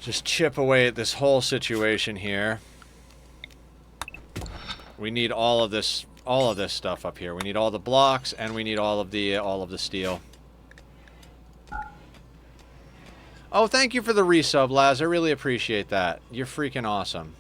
Just chip away at this whole situation here. We need all of this stuff up here. We need all the blocks, and we need all of the steel. Oh, thank you for the resub, Laz. I really appreciate that. You're freaking awesome.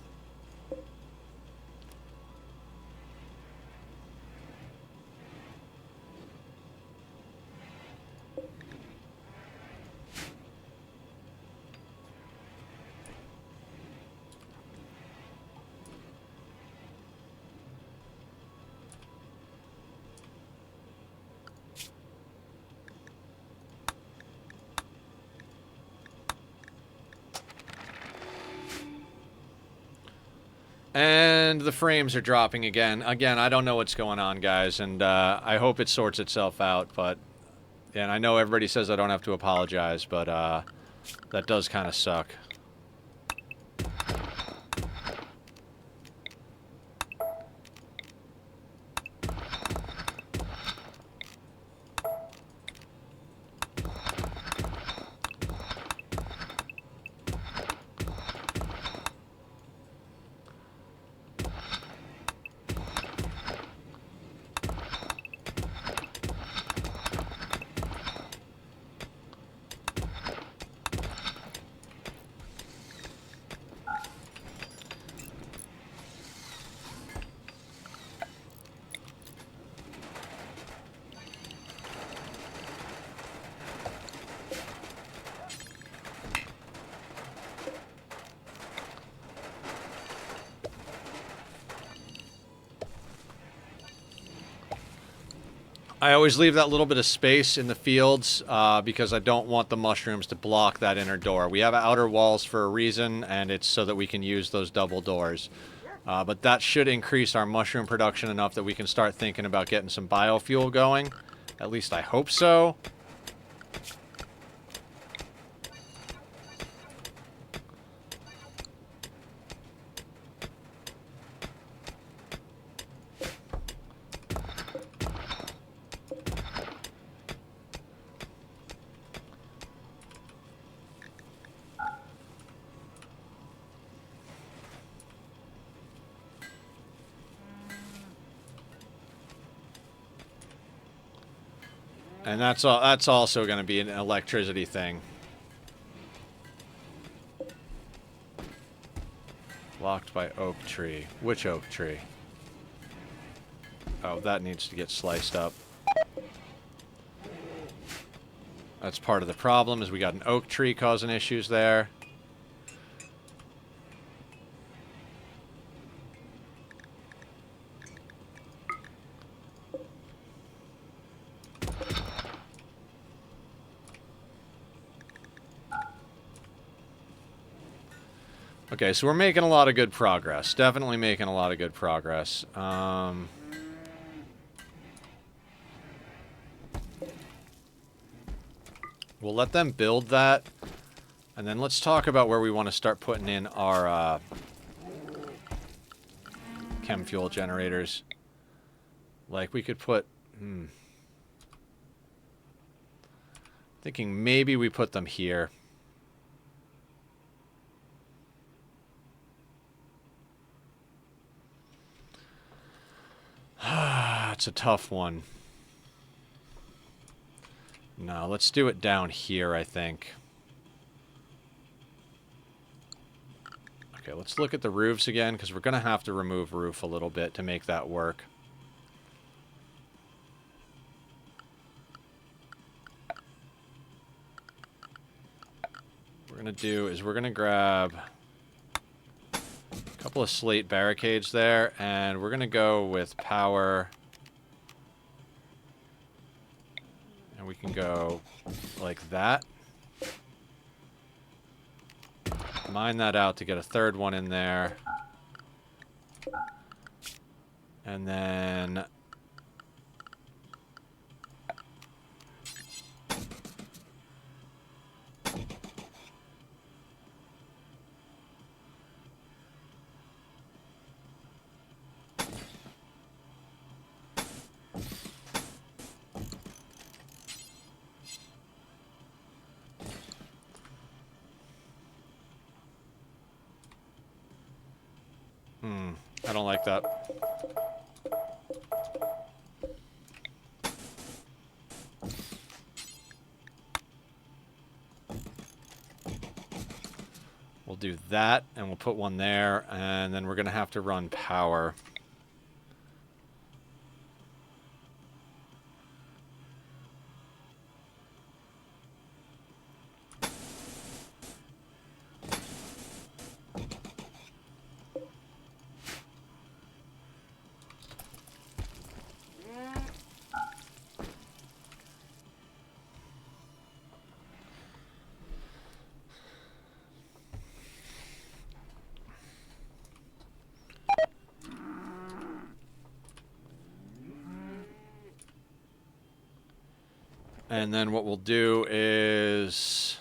And the frames are dropping again. Again, I don't know what's going on, guys, and I hope it sorts itself out, but... And I know everybody says I don't have to apologize, but that does kind of suck. I always leave that little bit of space in the fields because I don't want the mushrooms to block that inner door. We have outer walls for a reason, and it's so that we can use those double doors. But that should increase our mushroom production enough that we can start thinking about getting some biofuel going. At least I hope so. And that's also going to be an electricity thing. Blocked by oak tree. Which oak tree? Oh, that needs to get sliced up. That's part of the problem, is we got an oak tree causing issues there. Okay, so we're making a lot of good progress. Definitely making a lot of good progress. We'll let them build that. And then let's talk about where we want to start putting in our chem fuel generators. Like, we could put... Thinking maybe we put them here. It's a tough one. No, let's do it down here, I think. Okay, let's look at the roofs again, because we're going to have to remove roof a little bit to make that work. What we're going to do is we're going to grab a couple of slate barricades there, and we're going to go with power... And we can go like that. Mine that out to get a third one in there. And then... I don't like that. We'll do that, and we'll put one there, and then we're going to have to run power. And then what we'll do is...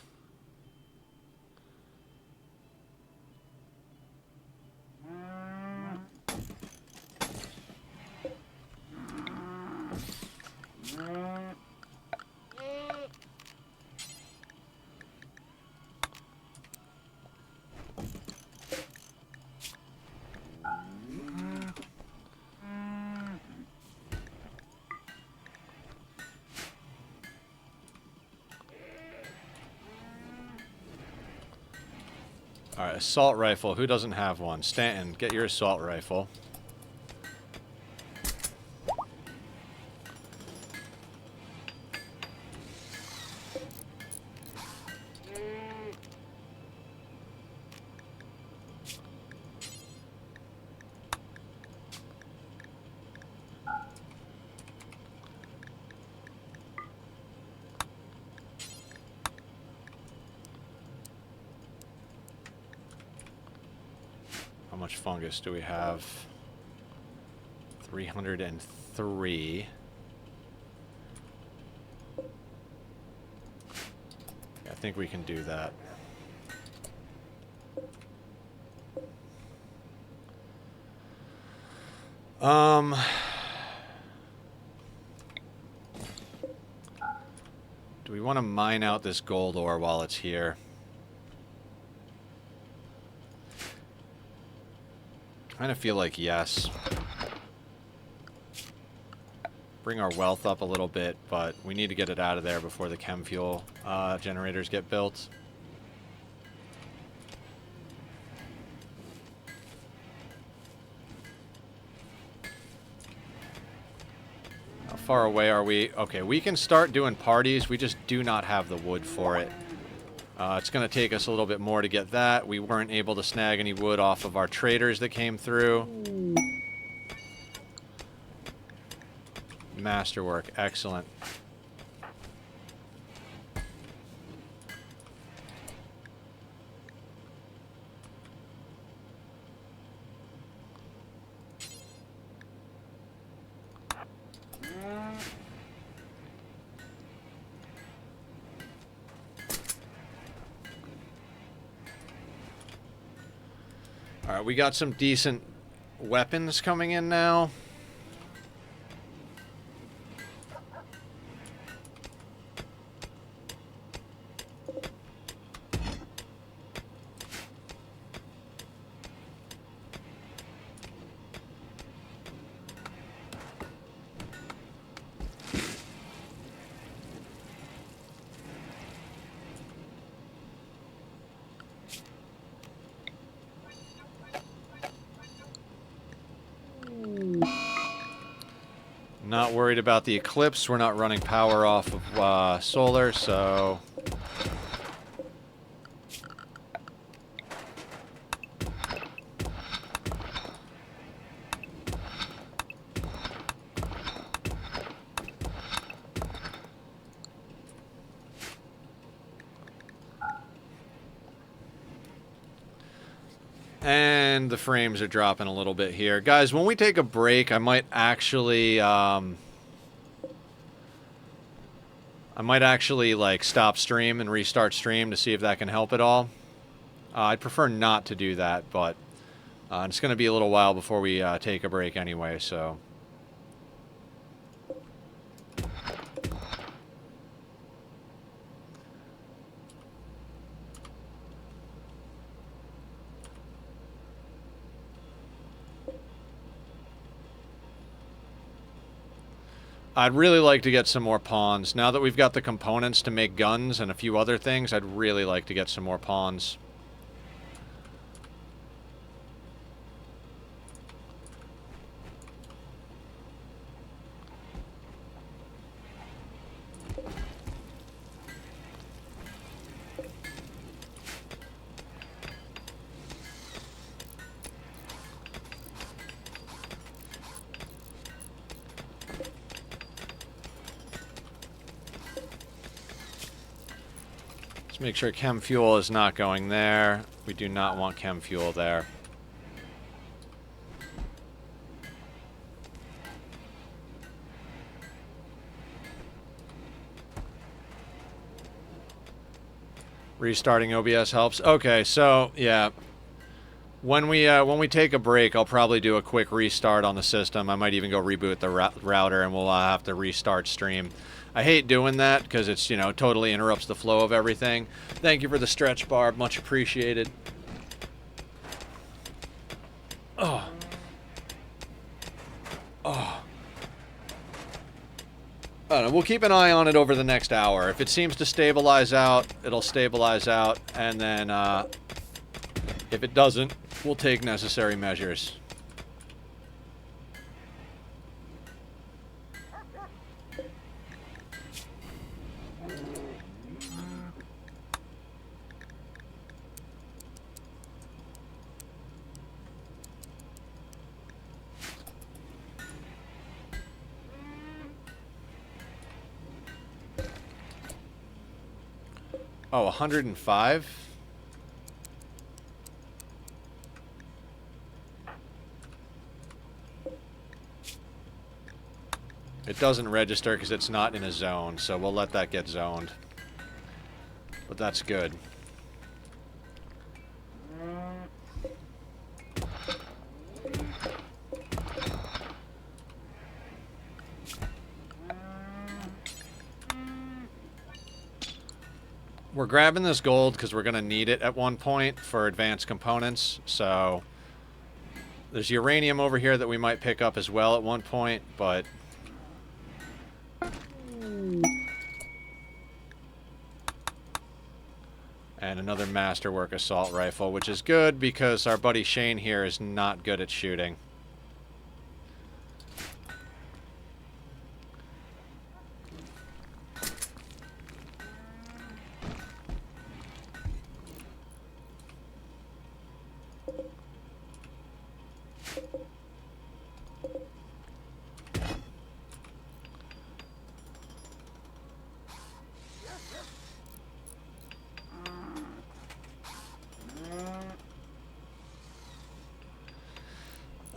Alright, assault rifle. Who doesn't have one? Stanton, get your assault rifle. How much fungus do we have? 303. I think we can do that. Do we want to mine out this gold ore while it's here? Kind of feel like yes. Bring our wealth up a little bit, but we need to get it out of there before the chem fuel generators get built. How far away are we? Okay, we can start doing parties. We just do not have the wood for it. It's going to take us a little bit more to get that. We weren't able to snag any wood off of our traders that came through. Masterwork. Excellent. Alright, we got some decent weapons coming in now. Not worried about the eclipse. We're not running power off of solar, so... And the frames are dropping a little bit here. Guys, when we take a break, I might actually like stop stream and restart stream to see if that can help at all. I'd prefer not to do that, but it's going to be a little while before we take a break anyway, so... I'd really like to get some more pawns. Now that we've got the components to make guns and a few other things, I'd really like to get some more pawns. Make sure chem fuel is not going there. We do not want chem fuel there. Restarting OBS helps. Okay, so yeah. When we take a break, I'll probably do a quick restart on the system. I might even go reboot the router and we'll have to restart stream. I hate doing that because it's, you know, totally interrupts the flow of everything. Thank you for the stretch, Barb. Much appreciated. Oh. Oh. I don't know, we'll keep an eye on it over the next hour. If it seems to stabilize out, it'll stabilize out. And then if it doesn't, we'll take necessary measures. Oh, 105? It doesn't register because it's not in a zone, so we'll let that get zoned. But that's good. We're grabbing this gold because we're going to need it at one point for advanced components, so there's uranium over here that we might pick up as well at one point, but and another masterwork assault rifle, which is good because our buddy Shane here is not good at shooting.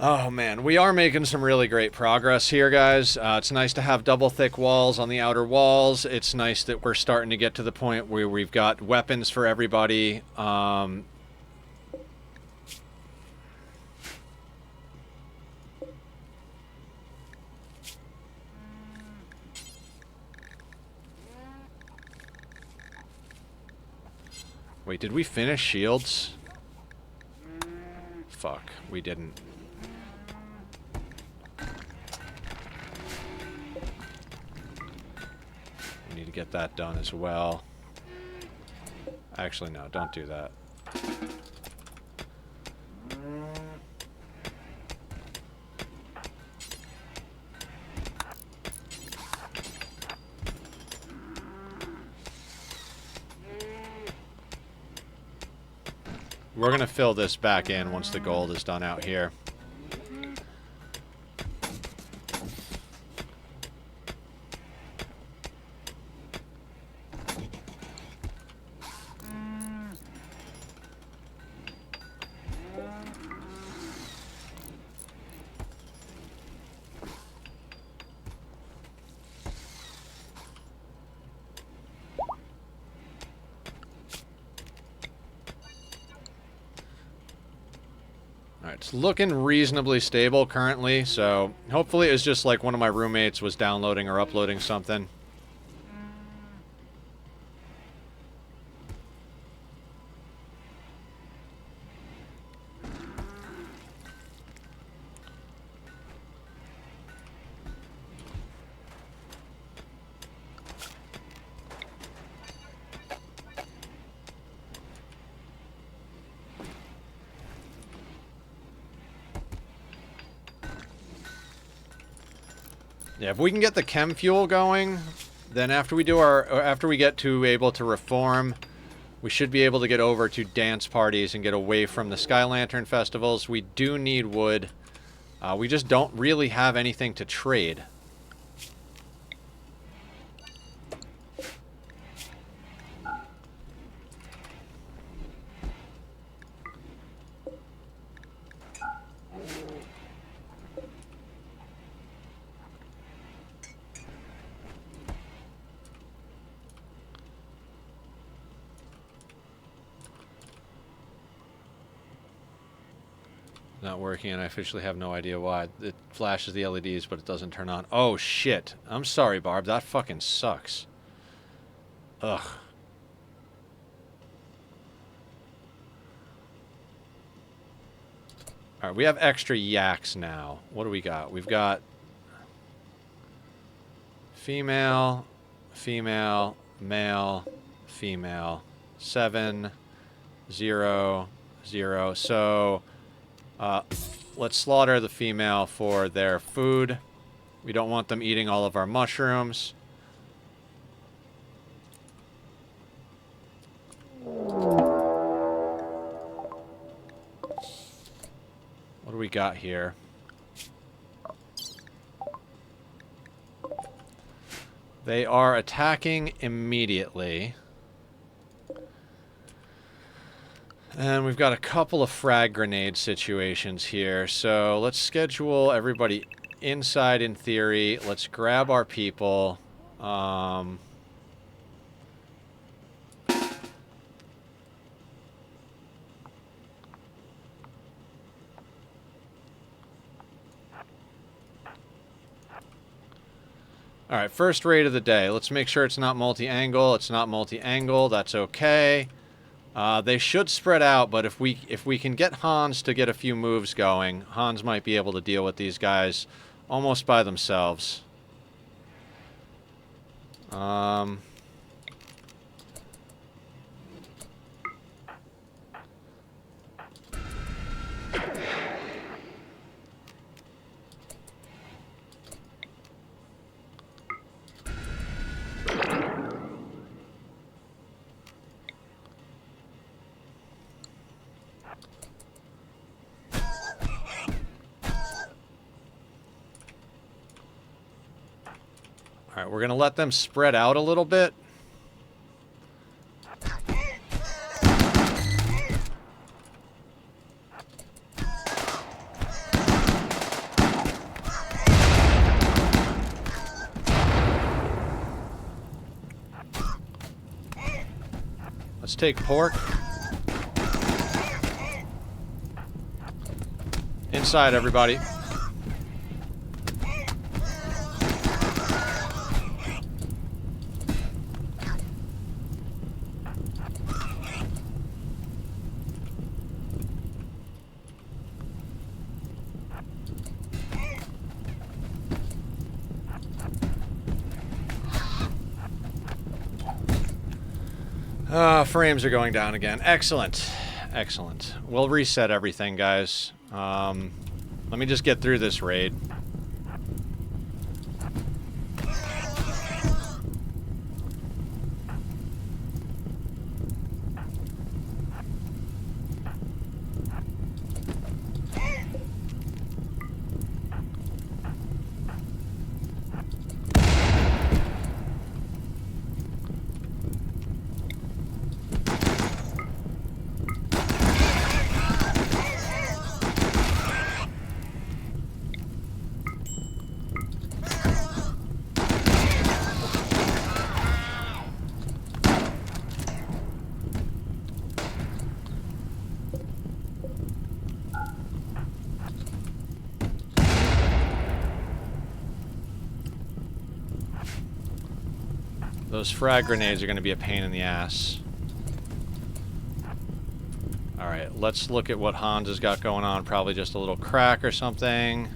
Oh man, we are making some really great progress here, guys. It's nice to have double thick walls on the outer walls. It's nice that we're starting to get to the point where we've got weapons for everybody. Wait, did we finish shields? Fuck, we didn't. We need to get that done as well. Actually, no, don't do that. We're gonna fill this back in once the gold is done out here. It's looking reasonably stable currently, so hopefully it's just like one of my roommates was downloading or uploading something. Yeah, if we can get the chem fuel going, then after we get to able to reform, we should be able to get over to dance parties and get away from the Sky Lantern festivals. We do need wood. We just don't really have anything to trade. Not working, and I officially have no idea why. It flashes the LEDs, but it doesn't turn on. Oh, shit. I'm sorry, Barb. That fucking sucks. Ugh. Alright, we have extra yaks now. What do we got? We've got female, female, male, female. 7, 0, 0. So... let's slaughter the female for their food. We don't want them eating all of our mushrooms. What do we got here? They are attacking immediately. And we've got a couple of frag grenade situations here. So let's schedule everybody inside in theory. Let's grab our people. Alright, first raid of the day. Let's make sure it's not multi-angle. It's not multi-angle. That's okay. They should spread out, but if we can get Hans to get a few moves going, Hans might be able to deal with these guys almost by themselves. Alright, we're going to let them spread out a little bit. Let's take pork. Inside, everybody. Frames are going down again. Excellent. Excellent. We'll reset everything, guys. Let me just get through this raid. Those frag grenades are going to be a pain in the ass. Alright, let's look at what Hans has got going on. Probably just a little crack or something.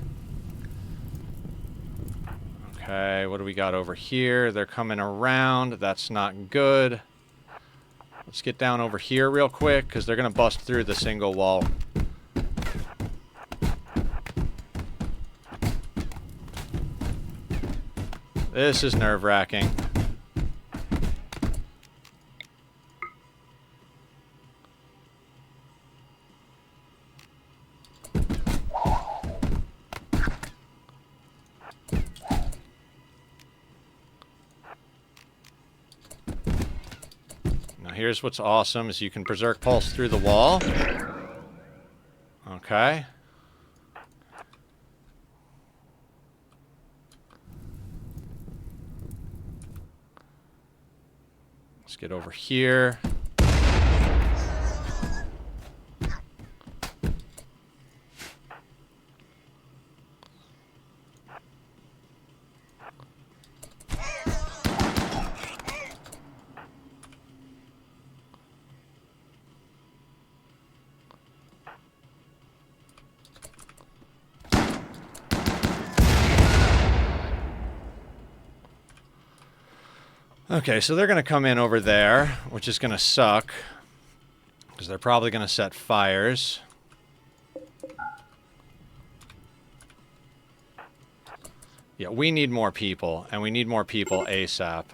Okay, what do we got over here? They're coming around. That's not good. Let's get down over here real quick, because they're going to bust through the single wall. This is nerve-wracking. Here's what's awesome, is you can Berserk Pulse through the wall. Okay. Let's get over here. Okay, so they're going to come in over there, which is going to suck, because they're probably going to set fires. Yeah, we need more people, and we need more people ASAP.